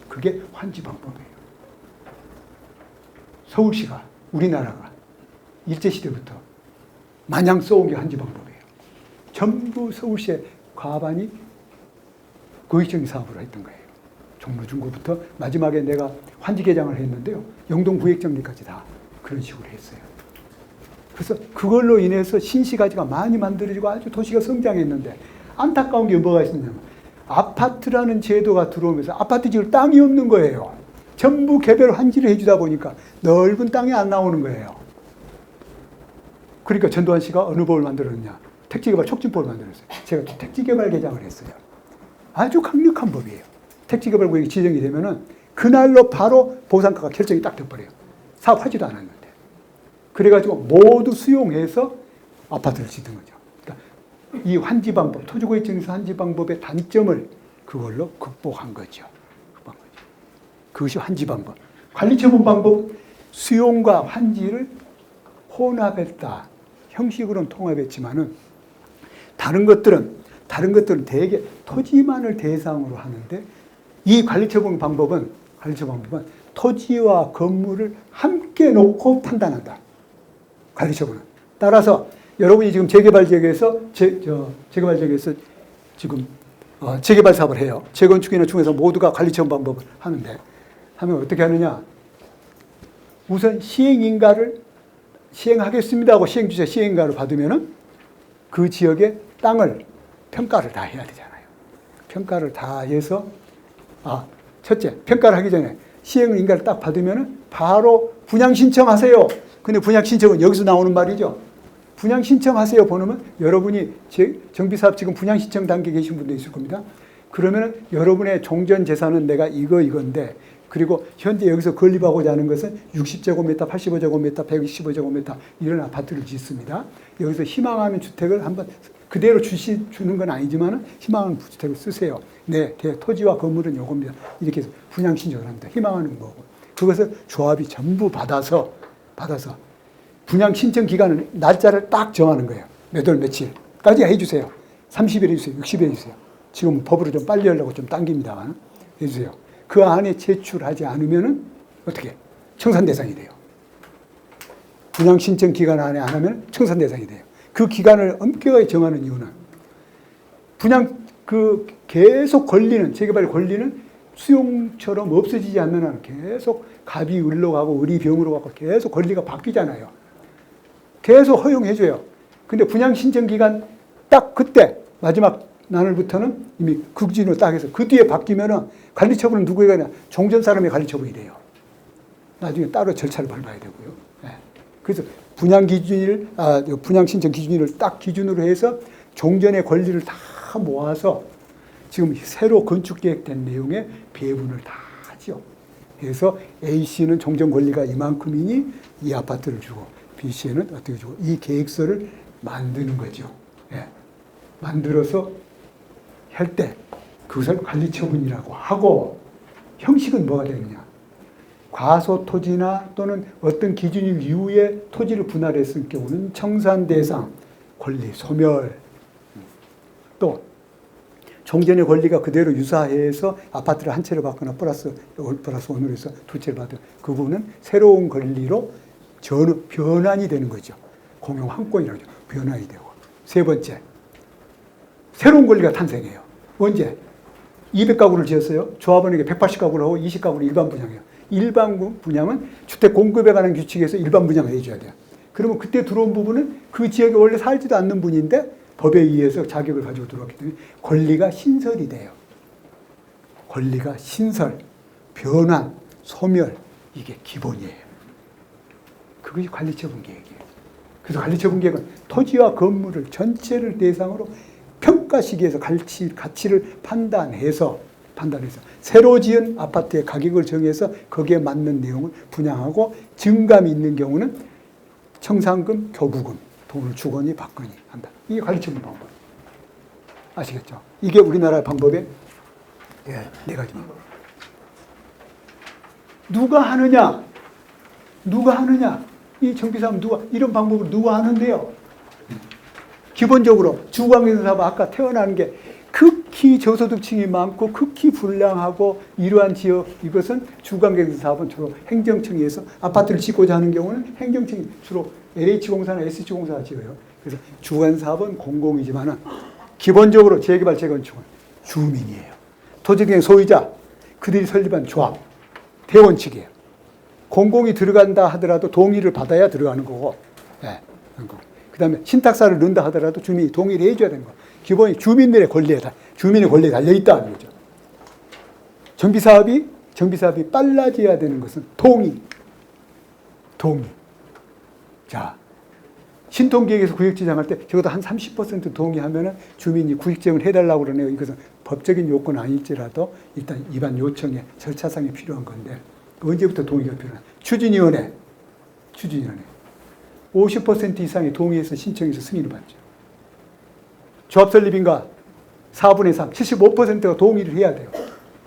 그게 환지 방법이에요. 서울시가 우리나라가 일제시대부터 마냥 써온 게 환지 방법이에요. 전부 서울시의 과반이 구익적인 사업으로 했던 거예요. 종로중고부터 마지막에 내가 환지 개장을 했는데요. 영동 구획정리까지 다 그런 식으로 했어요. 그래서 그걸로 인해서 신시가지가 많이 만들어지고 아주 도시가 성장했는데 안타까운 게 뭐가 있었냐면 아파트라는 제도가 들어오면서 아파트 지을 땅이 없는 거예요. 전부 개별 환지를 해주다 보니까 넓은 땅이 안 나오는 거예요. 그러니까 전두환 씨가 어느 법을 만들었느냐. 택지개발 촉진법을 만들었어요. 제가 택지개발 개장을 했어요. 아주 강력한 법이에요. 택지개발 구역이 지정이 되면은 그날로 바로 보상가가 결정이 딱 돼버려요. 사업하지도 않았는데. 그래가지고 모두 수용해서 아파트를 짓는 거죠. 그러니까 이 환지 방법, 토지구역정에서 환지 방법의 단점을 그걸로 극복한 거죠. 그것이 환지 방법. 관리처분 방법, 수용과 환지를 혼합했다. 형식으로는 통합했지만은 다른 것들은 대개 토지만을 대상으로 하는데 이 관리처분 방법은 토지와 건물을 함께 놓고 판단한다. 관리처분은. 따라서 여러분이 지금 재개발 지역에서 지금 재개발 사업을 해요. 재건축이나 중에서 모두가 관리처분 방법을 하는데 하면 어떻게 하느냐? 우선 시행인가를 시행하겠습니다 하고 시행주체 시행인가를 받으면은 그 지역의 땅을 평가를 다 해야 되잖아요. 평가를 다 해서 첫째, 평가를 하기 전에 시행인가를 딱 받으면은 바로 분양 신청하세요. 근데 분양 신청은 여기서 나오는 말이죠. 분양 신청하세요 보면 여러분이 정비사업 지금 분양 신청 단계에 계신 분도 있을 겁니다. 그러면 여러분의 종전 재산은 내가 이건데, 그리고 현재 여기서 건립하고자 하는 것은 60제곱미터, 85제곱미터, 125제곱미터 이런 아파트를 짓습니다. 여기서 희망하는 주택을 한번 그대로 주는 건 아니지만 희망하는 주택을 쓰세요. 네, 토지와 건물은 요겁니다. 이렇게 해서 분양 신청을 합니다. 희망하는 거고. 그것을 조합이 전부 받아서 분양 신청 기간은 날짜를 딱 정하는 거예요. 몇 월 며칠까지 해주세요. 30일 해주세요. 60일 해주세요. 지금 법으로 좀 빨리 하려고 좀 당깁니다만 해주세요. 그 안에 제출하지 않으면은 어떻게? 청산 대상이 돼요. 분양 신청 기간 안에 안 하면 청산 대상이 돼요. 그 기간을 엄격하게 정하는 이유는 분양 계속 걸리는 재개발 걸리는 수용처럼 없어지지 않는 한 계속 갑이 을로 가고 을이 병으로 가고 계속 권리가 바뀌잖아요. 계속 허용해줘요. 근데 분양 신청 기간 딱 그때 마지막 날부터는 이미 극진으로 딱 해서 그 뒤에 바뀌면은 관리 처분은 누구에게 하냐? 종전 사람의 관리 처분이 돼요. 나중에 따로 절차를 밟아야 되고요. 네. 그래서 분양 신청 기준일을 딱 기준으로 해서 종전의 권리를 다 모아서 지금 새로 건축 계획된 내용의 배분을 다 하죠. 그래서 A씨는 종전 권리가 이만큼이니 이 아파트를 주고 B씨에는 어떻게 주고 이 계획서를 만드는 거죠. 네. 만들어서 할 때 그것을 관리처분이라고 하고 형식은 뭐가 되느냐. 과소토지나 또는 어떤 기준일 이후에 토지를 분할했을 경우는 청산대상, 권리 소멸, 또 종전의 권리가 그대로 유사해서 아파트를 한 채를 받거나 플러스 원으로 해서 두 채를 받은 그 부분은 새로운 권리로 변환이 되는 거죠. 공용 한권이라고 하죠. 변환이 되고. 세 번째, 새로운 권리가 탄생해요. 언제? 200가구를 지었어요. 조합원에게 180가구를 하고 20가구를 일반 분양해요. 일반 분양은 주택 공급에 관한 규칙에서 일반 분양을 해줘야 돼요. 그러면 그때 들어온 부분은 그 지역에 원래 살지도 않는 분인데 법에 의해서 자격을 가지고 들어왔기 때문에 권리가 신설이 돼요. 권리가 신설, 변환, 소멸, 이게 기본이에요. 그것이 관리처분 계획이에요. 그래서 관리처분 계획은 토지와 건물을 전체를 대상으로 평가 시기에서 가치를 판단해서 새로 지은 아파트의 가격을 정해서 거기에 맞는 내용을 분양하고 증감이 있는 경우는 청산금, 교부금, 돈을 주거니 받거니 한다. 이게 관리처분 방법. 아시겠죠? 이게 우리나라의 방법의 네 가지 방법. 누가 하느냐? 이 정비사업 이런 방법을 누가 하는데요? 기본적으로 주거환경 사업 아까 태어나는 게 극히 저소득층이 많고 극히 불량하고 이러한 지역 이것은 주거환경 사업은 주로 행정청에서 아파트를 짓고자 하는 경우는 행정청이 주로 LH공사나 SH공사가 지어요. 그래서 주거환경 사업은 공공이지만은 기본적으로 재개발 재건축은 주민이에요. 토지경영 소유자 그들이 설립한 조합 대원칙이에요. 공공이 들어간다 하더라도 동의를 받아야 들어가는 거고, 그 다음에 신탁사를 넣는다 하더라도 주민이 동의를 해줘야 되는 거. 기본이 주민의 권리에 달려있다는 거죠. 정비사업이 빨라져야 되는 것은 동의. 자, 신통기획에서 구역지정할 때 적어도 한 30% 동의하면은 주민이 구역지정을 해달라고 그러네요. 이것은 법적인 요건 아닐지라도 일단 입안 요청에 절차상에 필요한 건데 언제부터 동의가 필요하나? 추진위원회. 50% 이상의 동의해서 신청해서 승인을 받죠. 조합 설립인가 4분의 3, 75%가 동의를 해야 돼요.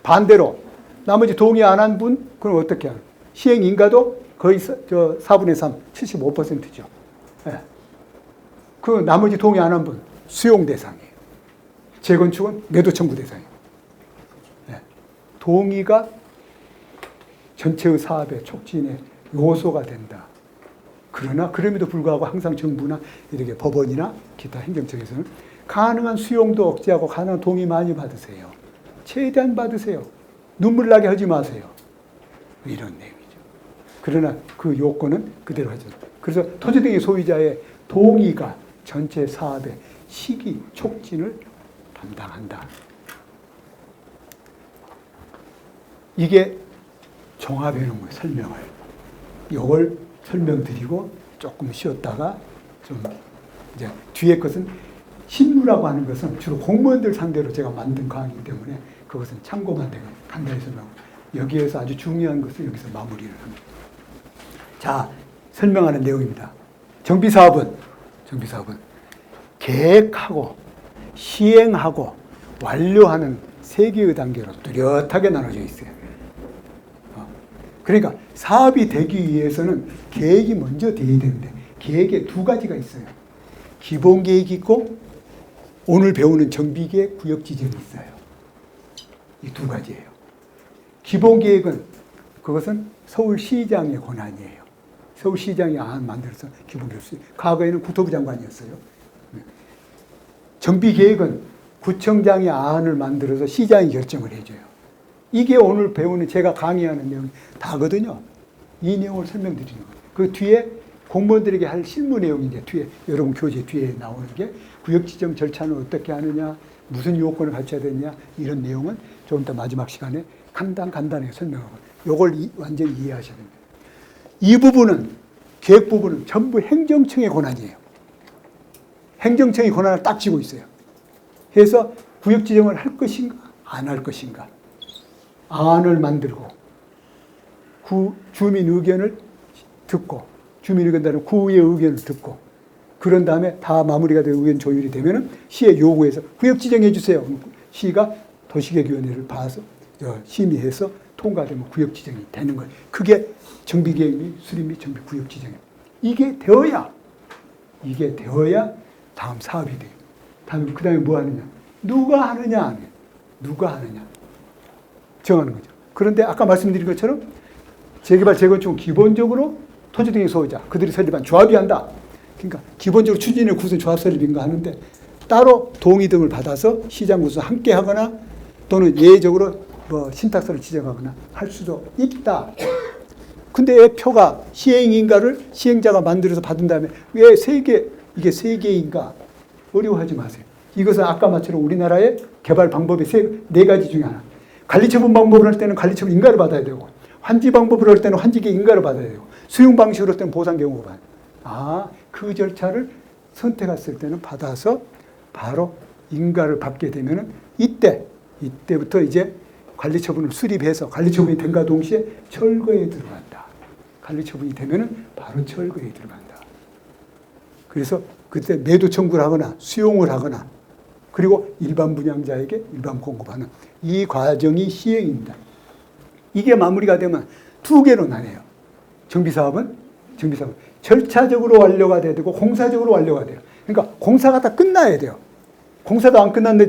반대로 나머지 동의 안 한 분, 그럼 어떻게 하나? 시행인가도 거의 4분의 3, 75%죠. 네. 그 나머지 동의 안 한 분, 수용 대상이에요. 재건축은 매도 청구 대상이에요. 네. 동의가 전체의 사업의 촉진의 요소가 된다. 그러나 그럼에도 불구하고 항상 정부나 이렇게 법원이나 기타 행정청에서는 가능한 수용도 억제하고 가능한 동의 많이 받으세요. 최대한 받으세요. 눈물 나게 하지 마세요. 이런 내용이죠. 그러나 그 요건은 그대로 하죠. 그래서 토지 등의 소유자의 동의가 전체 사업의 시기 촉진을 담당한다. 이게 종합해 놓은 거예요. 설명을. 이걸 설명드리고 조금 쉬었다가 좀 이제 뒤에 것은 실무라고 하는 것은 주로 공무원들 상대로 제가 만든 강의이기 때문에 그것은 참고만 되고 간단히 설명하고 여기에서 아주 중요한 것을 여기서 마무리를 합니다. 자, 설명하는 내용입니다. 정비사업은 계획하고 시행하고 완료하는 세 개의 단계로 뚜렷하게 나눠져 있어요. 그러니까 사업이 되기 위해서는 계획이 먼저 돼야 되는데 계획에 두 가지가 있어요. 기본 계획이 있고 오늘 배우는 정비계획, 구역지정이 있어요. 이 두 가지예요. 기본 계획은 그것은 서울시장의 권한이에요. 서울시장이 안 만들어서 기본 계획. 과거에는 국토부 장관이었어요. 정비계획은 구청장이 안을 만들어서 시장이 결정을 해줘요. 이게 오늘 배우는 제가 강의하는 내용이 다거든요. 이 내용을 설명드리는 거예요. 그 뒤에 공무원들에게 할 실무 내용이 이제 뒤에 여러분 교재 뒤에 나오는 게 구역 지정 절차는 어떻게 하느냐, 무슨 요건을 갖춰야 되느냐 이런 내용은 조금 더 마지막 시간에 간단하게 설명하고 이걸 완전히 이해하셔야 됩니다. 이 부분은 계획 부분은 전부 행정청의 권한이에요. 행정청이 권한을 딱 쥐고 있어요. 그래서 구역 지정을 할 것인가 안 할 것인가 안을 만들고 주민 의견을 듣고 주민 의견단은 구의 의견을 듣고 그런 다음에 다 마무리가 되고 의견 조율이 되면은 시에 요구해서 구역 지정해 주세요. 시가 도시계획위원회를 봐서 심의해서 통과되면 구역 지정이 되는 거예요. 그게 정비계획 및 수립 및 정비 구역 지정이에요. 이게 되어야 다음 사업이 돼요. 그 다음에 뭐 하느냐? 누가 하느냐? 정하는 거죠. 그런데 아까 말씀드린 것처럼 재개발, 재건축은 기본적으로 토지 등의 소유자, 그들이 설립한 조합이 한다. 그러니까 기본적으로 추진의 구성 조합 설립인가 하는데 따로 동의 등을 받아서 시장 구성 함께 하거나 또는 예외적으로 뭐 신탁서를 지정하거나 할 수도 있다. 근데 왜 표가 시행인가를 시행자가 만들어서 받은 다음에 왜 이게 세 개인가? 어려워하지 마세요. 이것은 아까 말처럼 우리나라의 개발 방법이 네 가지 중에 하나. 관리처분 방법을 할 때는 관리처분 인가를 받아야 되고, 환지 방법을 할 때는 환지계 인가를 받아야 되고, 수용 방식으로 할 때는 보상 경고가 받아요. 그 절차를 선택했을 때는 받아서 바로 인가를 받게 되면은 이때부터 이제 관리처분을 수립해서 관리처분이 된과 동시에 철거에 들어간다. 관리처분이 되면은 바로 철거에 들어간다. 그래서 그때 매도 청구를 하거나 수용을 하거나 그리고 일반 분양자에게 일반 공급하는 이 과정이 시행입니다. 이게 마무리가 되면 두 개로 나뉘어요. 정비사업은 절차적으로 완료가 돼야 되고 공사적으로 완료가 돼요. 그러니까 공사가 다 끝나야 돼요. 공사도 안 끝났는데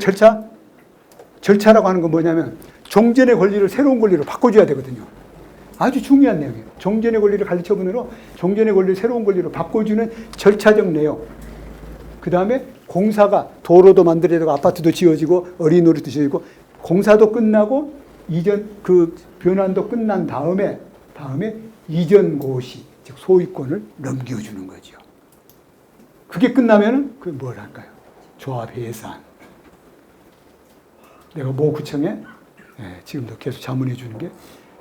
절차라고 하는 건 뭐냐면 종전의 권리를 새로운 권리로 바꿔줘야 되거든요. 아주 중요한 내용이에요. 종전의 권리를 관리처분으로 종전의 권리를 새로운 권리로 바꿔주는 절차적 내용. 그 다음에 공사가 도로도 만들어야 되고 아파트도 지어지고 어린이놀이도 지어지고 공사도 끝나고 이전 그 변환도 끝난 다음에 이전 고시 즉 소유권을 넘겨주는 거죠. 그게 끝나면은 그 뭘 할까요? 조합 해산. 내가 모 구청에 지금도 계속 자문해 주는 게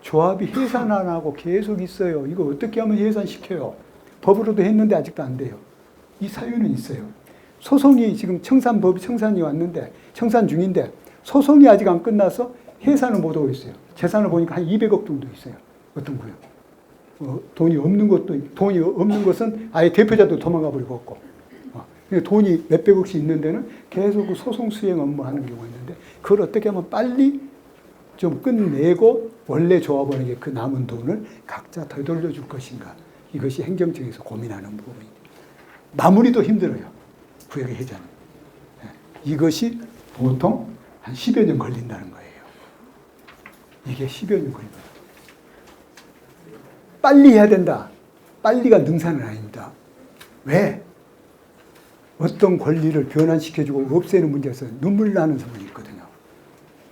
조합이 해산 안 하고 계속 있어요. 이거 어떻게 하면 해산시켜요? 법으로도 했는데 아직도 안 돼요. 이 사유는 있어요. 소송이 지금 청산이 왔는데 청산 중인데 소송이 아직 안 끝나서 해산을 못 하고 있어요. 재산을 보니까 한 200억 정도 있어요. 어떤 거요? 돈이 없는 것은 아예 대표자도 도망가 버리고 없고 돈이 몇백억씩 있는 데는 계속 그 소송 수행 업무 하는 경우가 있는데 그걸 어떻게 하면 빨리 좀 끝내고 원래 조합원에게 그 남은 돈을 각자 되돌려 줄 것인가. 이것이 행정청에서 고민하는 부분입니다. 마무리도 힘들어요. 구역의 해제는. 이것이 보통 한 10여 년 걸린다는 거예요. 이게 10여 년 걸립니다. 빨리 해야 된다. 빨리가 능사는 아닙니다. 왜? 어떤 권리를 변환시켜주고 없애는 문제에서 눈물 나는 사람이 있거든요.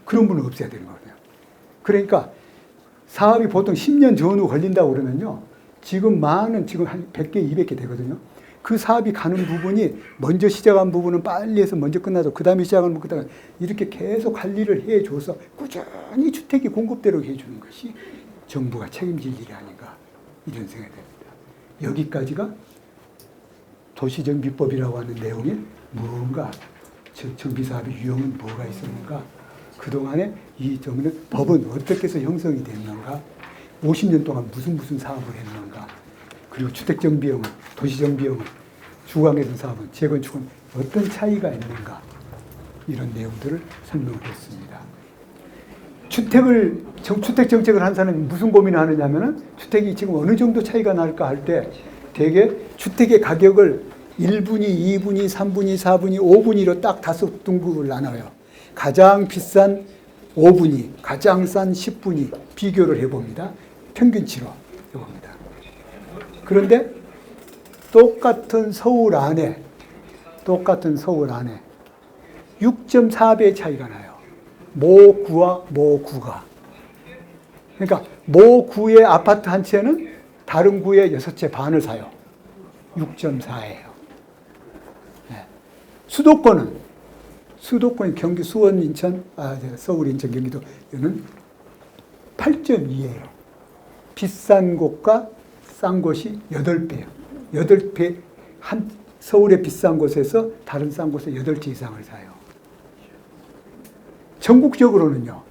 그런 분은 없애야 되는 거거든요. 그러니까 사업이 보통 10년 전후 걸린다고 그러면요. 지금 한 100개, 200개 되거든요. 그 사업이 가는 부분이 먼저 시작한 부분은 빨리 해서 먼저 끝나서 그 다음에 시작하는 부분 이렇게 계속 관리를 해줘서 꾸준히 주택이 공급대로 해주는 것이 정부가 책임질 일이 아닌가 이런 생각이 듭니다. 여기까지가 도시정비법이라고 하는 내용이 뭔가 정비사업의 유형은 뭐가 있었는가? 그동안에 이 법은 어떻게 해서 형성이 됐는가? 50년 동안 무슨 사업을 했는가? 그리고 주택정비형은, 도시정비형은, 주거환경 사업은, 재건축은 어떤 차이가 있는가? 이런 내용들을 설명을 했습니다. 주택 정책을 한 사람이 무슨 고민을 하느냐면은 주택이 지금 어느 정도 차이가 날까 할 때 대개 주택의 가격을 1분위, 2분위, 3분위, 4분위, 5분위로 딱 5등급을 나눠요. 가장 비싼 5분위, 가장 싼 10분위 비교를 해봅니다. 평균치로 해봅니다. 그런데 똑같은 서울 안에 6.4배 차이가 나요. 모 구와 모 구가. 그러니까 모 구의 아파트 한 채는 다른 구의 6채 반을 사요. 6.4예요. 네. 수도권이 경기, 수원, 인천, 서울, 인천, 경기도 이는 8.2예요. 비싼 곳과 싼 곳이 8배예요. 8배, 서울의 비싼 곳에서 다른 싼 곳에 8채 이상을 사요. 전국적으로는요,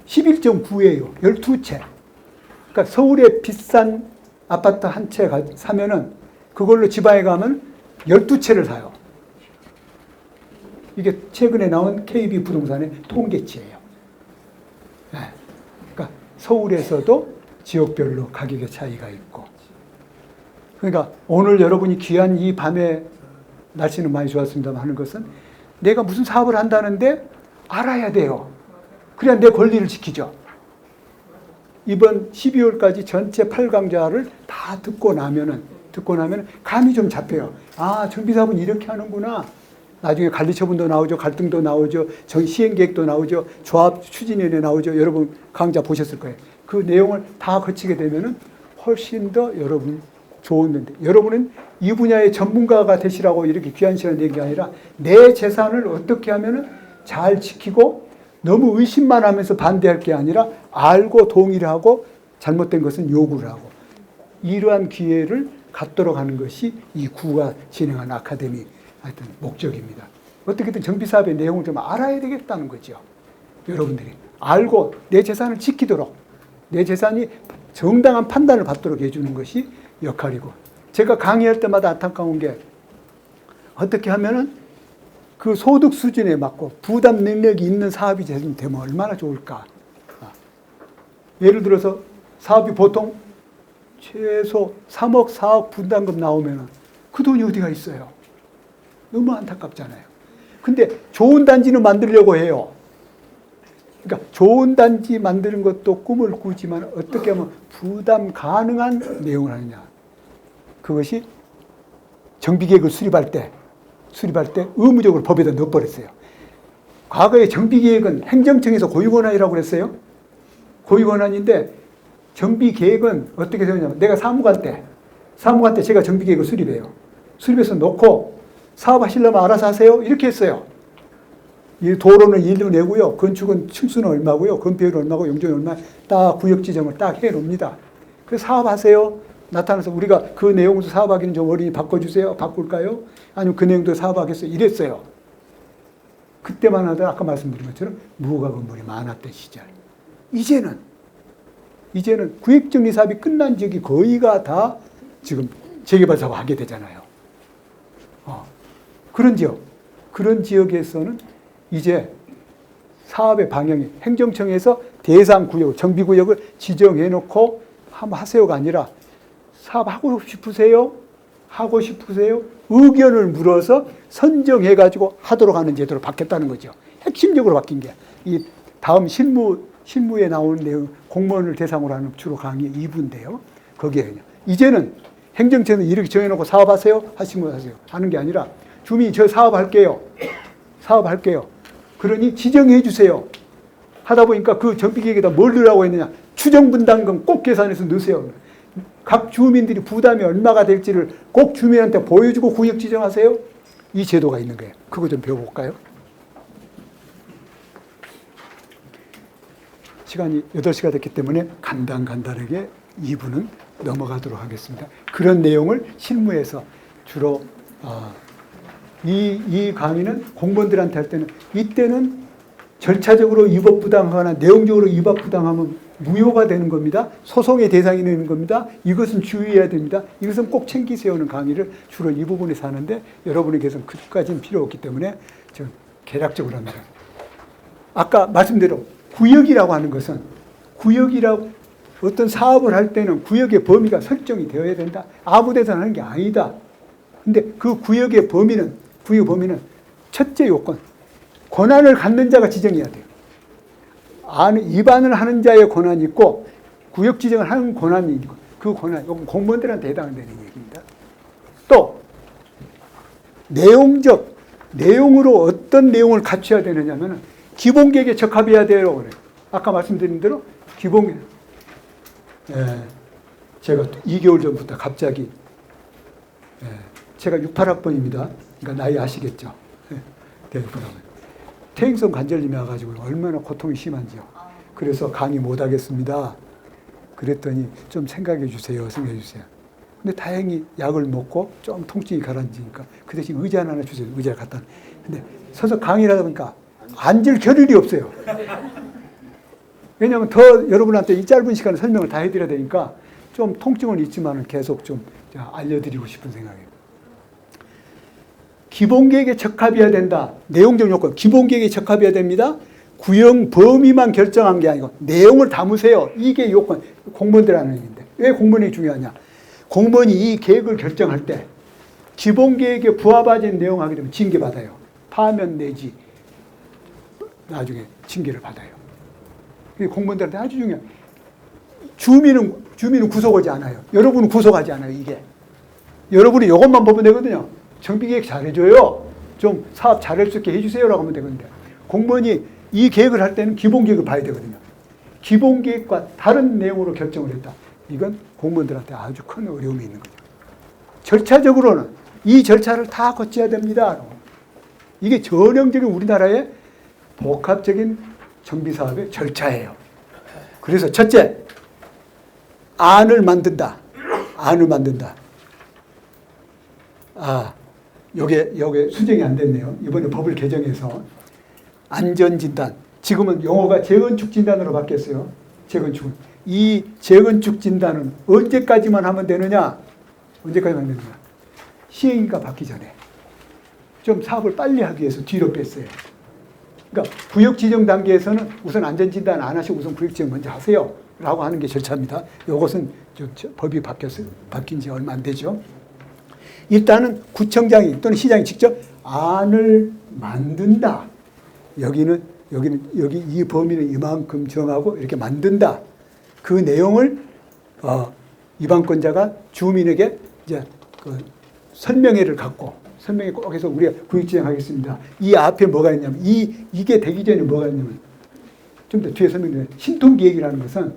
11.9예요. 12채. 그러니까 서울의 비싼 아파트 한 채 사면은 그걸로 지방에 가면 12채를 사요. 이게 최근에 나온 KB 부동산의 통계치예요. 네. 그러니까 서울에서도 지역별로 가격의 차이가 있고. 그러니까 오늘 여러분이 귀한 이 밤에 날씨는 많이 좋았습니다만 하는 것은 내가 무슨 사업을 한다는데 알아야 돼요. 그래야 내 권리를 지키죠. 이번 12월까지 전체 8강좌를 다 듣고 나면은 감이 좀 잡혀요. 아, 정비사업은 이렇게 하는구나. 나중에 관리처분도 나오죠. 갈등도 나오죠. 시행계획도 나오죠. 조합 추진위원회 나오죠. 여러분 강좌 보셨을 거예요. 그 내용을 다 거치게 되면은 훨씬 더 여러분 좋은데, 여러분은 이 분야의 전문가가 되시라고 이렇게 귀한 시간 낸 게 아니라 내 재산을 어떻게 하면은 잘 지키고 너무 의심만 하면서 반대할 게 아니라 알고 동의를 하고 잘못된 것은 요구를 하고 이러한 기회를 갖도록 하는 것이 이 구가 진행한 아카데미 하여튼 목적입니다. 어떻게든 정비사업의 내용을 좀 알아야 되겠다는 거죠. 여러분들이 알고 내 재산을 지키도록, 내 재산이 정당한 판단을 받도록 해주는 것이 역할이고, 제가 강의할 때마다 안타까운 게 어떻게 하면은 그 소득 수준에 맞고 부담 능력이 있는 사업이 되면 얼마나 좋을까. 예를 들어서 사업이 보통 최소 3억, 4억 분담금 나오면 그 돈이 어디가 있어요? 너무 안타깝잖아요. 근데 좋은 단지는 만들려고 해요. 그러니까 좋은 단지 만드는 것도 꿈을 꾸지만 어떻게 하면 부담 가능한 내용을 하느냐. 그것이 정비계획을 수립할 때 의무적으로 법에다 넣어버렸어요. 과거에 정비계획은 행정청에서 고유권한이라고 그랬어요. 고유권한인데 정비계획은 어떻게 되느냐면 내가 사무관 때 제가 정비계획을 수립해요. 수립해서 놓고 사업하시려면 알아서 하세요. 이렇게 했어요. 이 도로는 일로 내고요. 건축은 층수는 얼마고요. 건폐율은 얼마고 용적이 얼마 딱 구역 지정을 딱 해놓습니다. 그래서 사업하세요. 나타나서 우리가 그 내용도 사업하기는 좀 어린이 바꿔주세요. 바꿀까요? 아니면 그 내용도 사업하겠어요. 이랬어요. 그때만 하더라 아까 말씀드린 것처럼 무허가 건물이 많았던 시절. 이제는 구획정리 사업이 끝난 지역이 거의가 다 지금 재개발 사업 하게 되잖아요. 그런 지역에서는 이제 사업의 방향이 행정청에서 대상 구역, 정비구역을 지정해놓고 한번 하세요가 아니라 사업하고 싶으세요? 의견을 물어서 선정해가지고 하도록 하는 제도로 바뀌었다는 거죠. 핵심적으로 바뀐 게. 이 다음 실무에 나오는 내용, 공무원을 대상으로 하는 주로 강의 2부인데요. 거기에 그냥. 이제는 행정청에서 이렇게 정해놓고 사업하세요? 하시면 하세요. 하는 게 아니라 주민이 저 사업할게요. 그러니 지정해 주세요. 하다 보니까 그 정비계획에다 뭘 넣으라고 했느냐. 추정분담금 꼭 계산해서 넣으세요. 각 주민들이 부담이 얼마가 될지를 꼭 주민한테 보여주고 구역 지정하세요. 이 제도가 있는 거예요. 그거 좀 배워볼까요? 시간이 8시가 됐기 때문에 간단하게 2부는 넘어가도록 하겠습니다. 그런 내용을 실무에서 주로 이 강의는 공무원들한테 할 때는 이때는 절차적으로 위법부당하거나 내용적으로 위법부당하면 무효가 되는 겁니다. 소송의 대상이 되는 겁니다. 이것은 주의해야 됩니다. 이것은 꼭 챙기세요는 강의를 주로 이 부분에서 하는데 여러분에게서는 그까지는 필요 없기 때문에 좀 개략적으로 합니다. 아까 말씀대로 구역이라고 하는 것은 구역이라고 어떤 사업을 할 때는 구역의 범위가 설정이 되어야 된다. 아무 데서나 하는 게 아니다. 근데 그 구역의 범위는 첫째 요건, 권한을 갖는 자가 지정해야 돼요. 위반을 하는 자의 권한이 있고 구역 지정을 하는 권한이 있고 그 권한, 이건 공무원들한테 해당되는 얘기입니다. 또 내용으로 어떤 내용을 갖춰야 되느냐면 기본계획에 적합해야 돼요. 그래요. 아까 말씀드린 대로 기본계획. 제가 2개월 전부터 갑자기 제가 68학번입니다. 그러니까 나이 아시겠죠? 퇴행성 관절염이 와가지고 얼마나 고통이 심한지요. 그래서 강의 못하겠습니다. 그랬더니 좀 생각해 주세요. 근데 다행히 약을 먹고 좀 통증이 가라앉으니까 그 대신 의자 하나 주세요. 의자를 갖다. 근데 서서 강의를 하다 보니까 앉을 겨를이 없어요. 왜냐하면 더 여러분한테 이 짧은 시간에 설명을 다 해드려야 되니까 좀 통증은 있지만 계속 좀 알려드리고 싶은 생각이에요. 기본계획에 적합해야 된다. 내용적 요건, 기본계획에 적합해야 됩니다. 구형 범위만 결정한 게 아니고 내용을 담으세요. 이게 요건, 공무원들 하는 얘기인데. 왜 공무원이 중요하냐? 공무원이 이 계획을 결정할 때 기본계획에 부합하는 내용 하게 되면 징계받아요. 파면 내지 나중에 징계를 받아요. 공무원들한테 아주 중요해요. 주민은 구속하지 않아요. 여러분은 구속하지 않아요. 이게. 여러분이 이것만 보면 되거든요. 정비계획 잘해줘요. 좀 사업 잘할 수 있게 해주세요라고 하면 되는데 공무원이 이 계획을 할 때는 기본계획을 봐야 되거든요. 기본계획과 다른 내용으로 결정을 했다. 이건 공무원들한테 아주 큰 어려움이 있는 거죠. 절차적으로는 이 절차를 다 거쳐야 됩니다. 이게 전형적인 우리나라의 복합적인 정비사업의 절차예요. 그래서 첫째, 안을 만든다. 요게 수정이 안 됐네요. 이번에 법을 개정해서 안전진단. 지금은 용어가 재건축진단으로 바뀌었어요. 재건축은. 이 재건축진단은 언제까지만 하면 되느냐? 시행인가 받기 전에. 좀 사업을 빨리 하기 위해서 뒤로 뺐어요. 그러니까 구역 지정 단계에서는 우선 안전진단 안 하시고 우선 구역 지정 먼저 하세요. 라고 하는 게 절차입니다. 이것은 법이 바뀐 지 얼마 안 되죠. 일단은 구청장이 또는 시장이 직접 안을 만든다. 여기 이 범위는 이만큼 정하고 이렇게 만든다. 그 내용을 위반권자가 주민에게 이제 그 설명회를 갖고 설명회 꼭 해서 우리가 구역 지정하겠습니다. 이 앞에 뭐가 있냐면 이게 되기 전에 뭐가 있냐면 좀 더 뒤에 설명드려요. 신통기획이라는 것은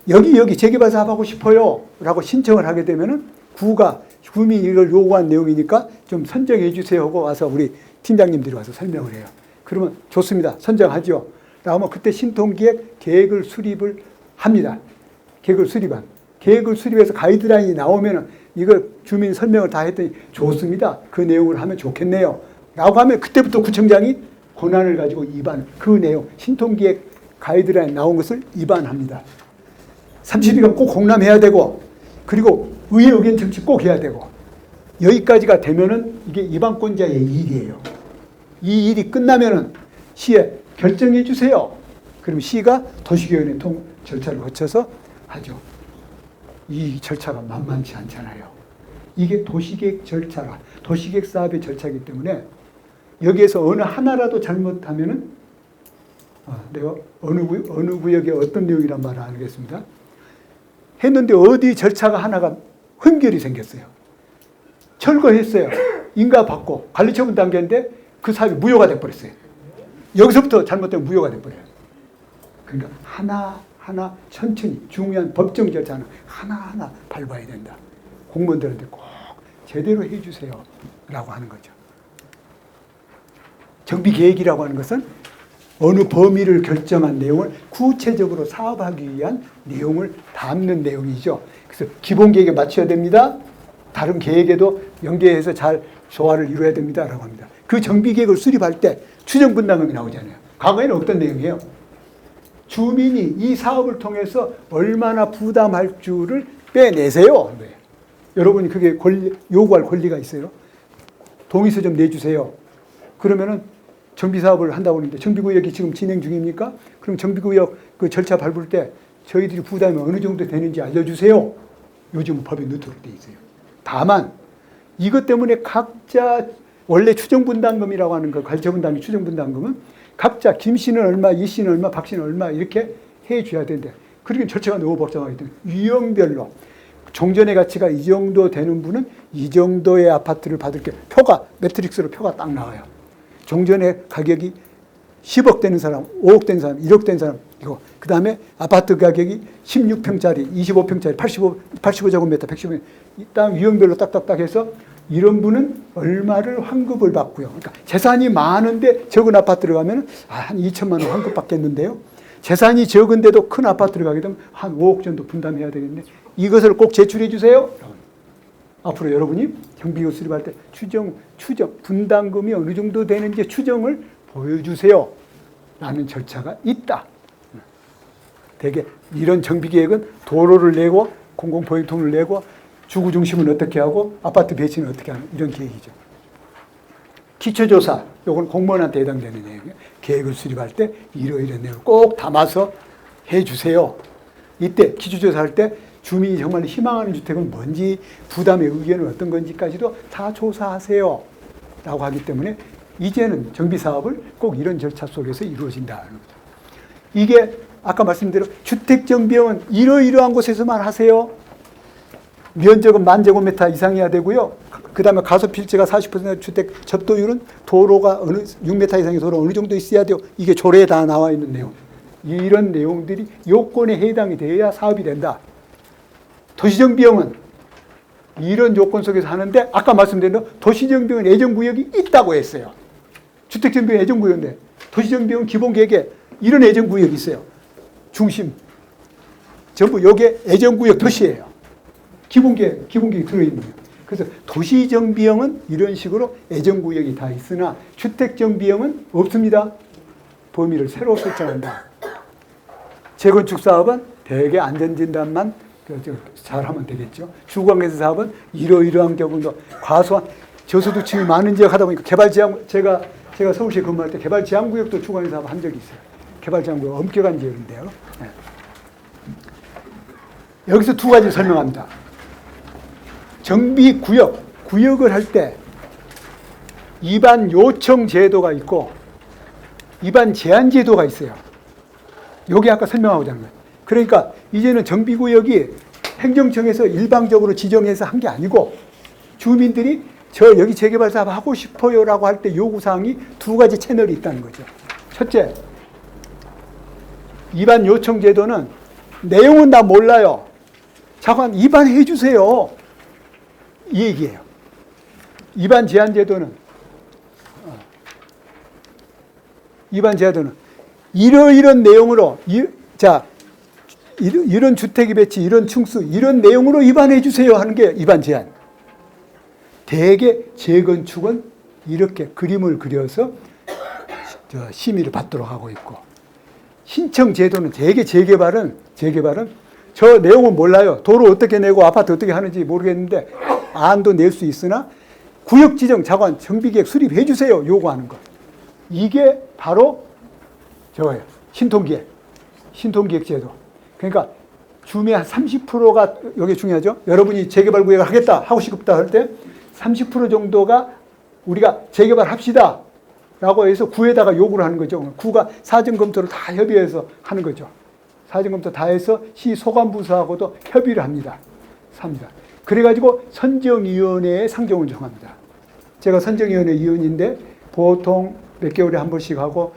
여기 재개발 사업하고 싶어요 라고 신청을 하게 되면은 구가 주민이 이걸 요구한 내용이니까 좀 선정해 주세요 하고 와서 우리 팀장님들이 와서 설명을 해요. 그러면 좋습니다. 선정하죠. 그러면 그때 신통기획 계획을 수립을 합니다. 계획을 수립해서 가이드라인이 나오면은 이걸 주민 설명을 다 했더니 좋습니다. 그 내용을 하면 좋겠네요. 라고 하면 그때부터 구청장이 권한을 가지고 그 내용, 신통기획 가이드라인 나온 것을 위반합니다. 30일간 꼭 공람해야 되고, 그리고 의회 의견 청취 꼭 해야 되고, 여기까지가 되면은 이게 위반권자의 일이에요. 이 일이 끝나면은 시에 결정해 주세요. 그럼 시가 도시계획의 절차를 거쳐서 하죠. 이 절차가 만만치 않잖아요. 이게 도시계획 절차라, 도시계획 사업의 절차이기 때문에 여기에서 어느 하나라도 잘못하면은 내가 어느 구역에 어떤 내용이란 말을 안 하겠습니다. 했는데 어디 절차가 하나가 흠결이 생겼어요. 철거했어요. 인가받고 관리처분 단계인데 그 사업이 무효가 돼버렸어요. 여기서부터 잘못되면 무효가 돼버려요. 그러니까 하나하나 천천히 중요한 법정 절차는 하나하나 밟아야 된다. 공무원들한테 꼭 제대로 해주세요 라고 하는 거죠. 정비계획이라고 하는 것은 어느 범위를 결정한 내용을 구체적으로 사업하기 위한 내용을 담는 내용이죠. 그래서 기본계획에 맞춰야 됩니다. 다른 계획에도 연계해서 잘 조화를 이루어야 됩니다라고 합니다. 그 정비계획을 수립할 때 추정분담금이 나오잖아요. 과거에는 어떤 내용이에요? 주민이 이 사업을 통해서 얼마나 부담할 줄을 빼내세요. 여러분이 그게 요구할 권리가 있어요. 동의서 좀 내주세요. 그러면은 정비사업을 한다고 하는데 정비구역이 지금 진행 중입니까? 그럼 정비구역 그 절차 밟을 때 저희들이 부담이 어느 정도 되는지 알려주세요. 요즘 법에 넣도록 돼 있어요. 다만 이것 때문에 각자 원래 추정분담금이라고 하는 거, 관리처분담이 추정분담금은 각자 김 씨는 얼마, 이 씨는 얼마, 박 씨는 얼마 이렇게 해줘야 되는데 그렇게 절차가 너무 복잡하기 때문에 유형별로 종전의 가치가 이 정도 되는 분은 이 정도의 아파트를 받을 게 표가 매트릭스로 표가 딱 나와요. 종전의 가격이 10억 되는 사람, 5억 되는 사람, 1억 되는 사람 이거 그 다음에 아파트 가격이 16평짜리, 25평짜리, 85제곱미터, 115평 딱 유형별로 딱딱딱 해서 이런 분은 얼마를 환급을 받고요. 그러니까 재산이 많은데 적은 아파트를 가면 한 2천만 원 환급 받겠는데요. 재산이 적은데도 큰 아파트를 가게 되면 한 5억 정도 분담해야 되겠네. 이것을 꼭 제출해 주세요. 앞으로 여러분이 정비계획 수립할 때 추정 분담금이 어느 정도 되는지 추정을 보여주세요. 라는 절차가 있다. 대개 이런 정비계획은 도로를 내고 공공보행통을 내고 주구 중심은 어떻게 하고 아파트 배치는 어떻게 하는 이런 계획이죠. 기초조사, 요건 공무원한테 해당되는 내용이에요. 계획을 수립할 때 이러이런 내용을 꼭 담아서 해주세요. 이때 기초조사할 때 주민이 정말 희망하는 주택은 뭔지 부담의 의견은 어떤 건지까지도 다 조사하세요. 라고 하기 때문에 이제는 정비사업을 꼭 이런 절차 속에서 이루어진다는 거죠. 이게 아까 말씀드린 주택정비용은 이러이러한 곳에서만 하세요. 면적은 10,000제곱미터 이상이어야 되고요. 그 다음에 가소필지가 40% 주택 접도율은 도로가 6m 이상의 도로 어느 정도 있어야 돼요. 이게 조례에 다 나와 있는 내용. 이런 내용들이 요건에 해당이 돼야 사업이 된다. 도시정비용은 이런 요건 속에서 하는데 아까 말씀드린 대로 도시정비용 예정구역이 있다고 했어요. 주택정비용 예정구역인데 도시정비용 기본계획에 이런 예정구역이 있어요. 중심. 전부 요게 예정구역 도시예요. 기본계획 들어있는 거예요. 그래서 도시정비용은 이런 식으로 예정구역이 다 있으나 주택정비용은 없습니다. 범위를 새로 설정한다. 재건축 사업은 대개 안전진단만 잘하면 되겠죠. 주거관계에서 사업은 이러이러한 경우도 과소한 저소득층이 많은 지역 하다 보니까 개발지향 제가 서울시에 근무할 때 개발지향구역도 주거관계 사업 한 적이 있어요. 개발지향구역 엄격한 지역인데요. 네. 여기서 두 가지 설명합니다. 구역을 할 때 입안 요청 제도가 있고 입안 제한 제도가 있어요. 여기 아까 설명하고자 하는 거예요. 그러니까 이제는 정비구역이 행정청에서 일방적으로 지정해서 한 게 아니고 주민들이 저 여기 재개발 사업 하고 싶어요라고 할 때 요구사항이 두 가지 채널이 있다는 거죠. 첫째, 입안 요청 제도는 내용은 다 몰라요. 잠깐 입안해 주세요. 이 얘기예요. 입안 제한 제도는 이러이런 내용으로 이런 주택의 배치, 이런 층수, 이런 내용으로 입안해 주세요 하는 게 입안 제한. 대개 재건축은 이렇게 그림을 그려서 심의를 받도록 하고 있고 신청 제도는 대개 재개발은 저 내용은 몰라요. 도로 어떻게 내고 아파트 어떻게 하는지 모르겠는데 안도 낼 수 있으나 구역 지정 자관 정비계획 수립해 주세요 요구하는 것. 이게 바로 저거예요. 신통기획 제도. 그러니까 주민의 한 30%가 여기 중요하죠. 여러분이 재개발 구역을 하고 싶다 할 때 30% 정도가 우리가 재개발합시다 라고 해서 구에다가 요구를 하는 거죠. 구가 사전검토를 다 협의해서 하는 거죠. 사전검토 다 해서 시 소관부서하고도 협의를 합니다. 그래가지고 선정위원회에 상정을 정합니다. 제가 선정위원회 위원인데 보통 몇 개월에 한 번씩 하고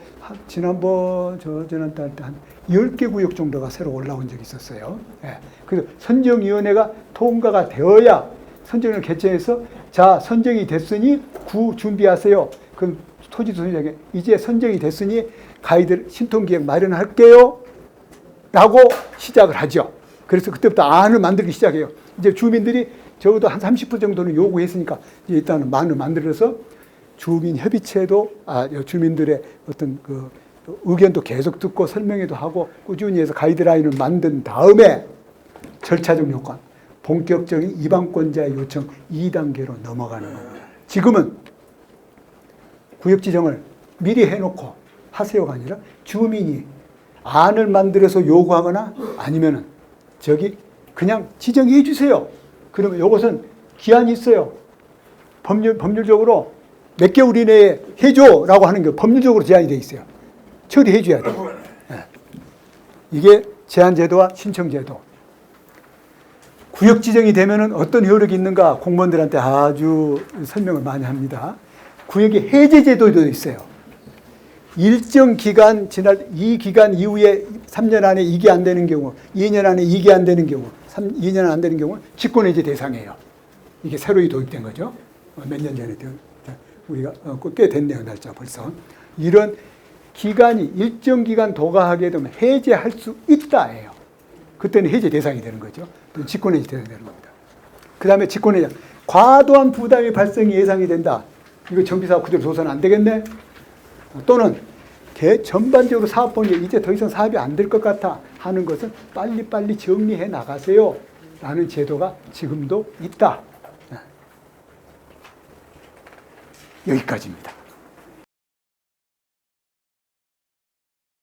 지난달 때 한 10개 구역 정도가 새로 올라온 적이 있었어요. 예. 그래서 선정위원회가 통과가 되어야 선정을 개최해서 자 선정이 됐으니 구 준비하세요. 그럼 토지소유자에게 이제 선정이 됐으니 가이드 신통기획 마련할게요. 라고 시작을 하죠. 그래서 그때부터 안을 만들기 시작해요. 이제 주민들이 적어도 한 30% 정도는 요구했으니까 일단은 만들어서 주민협의체도 주민들의 어떤 그 의견도 계속 듣고 설명회도 하고 꾸준히 해서 가이드라인을 만든 다음에 절차적 요건, 본격적인 이방권자의 요청 2단계로 넘어가는 겁니다. 지금은 구역 지정을 미리 해놓고 하세요가 아니라 주민이 안을 만들어서 요구하거나 아니면은 저기 그냥 지정해 주세요. 그러면 이것은 기한이 있어요. 법률적으로 몇 개월 이내에 해줘라고 하는 게 법률적으로 제한이 돼 있어요. 처리해 줘야 돼요. 이게 제한제도와 신청제도. 구역 지정이 되면은 어떤 효력이 있는가 공무원들한테 아주 설명을 많이 합니다. 구역의 해제제도도 있어요. 일정 기간 이 기간 이후에 3년 안에 이게 안 되는 경우, 2년 안에 이게 안 되는 경우, 2년 안 되는 경우는 직권해제 대상이에요. 이게 새로이 도입된 거죠. 몇 년 전에 우리가 꽤 됐네요, 날짜 벌써. 이런 기간이 일정 기간 도과하게 되면 해제할 수 있다예요. 그때는 해제 대상이 되는 거죠. 또 직권해제 대상이 되는 겁니다. 그 다음에 직권해제. 과도한 부담이 발생이 예상이 된다. 이거 정비사업 그대로 둬서는 안 되겠네. 또는 전반적으로 사업본이 이제 더 이상 사업이 안 될 것 같아 하는 것은 빨리빨리 정리해 나가세요. 라는 제도가 지금도 있다. 여기까지입니다.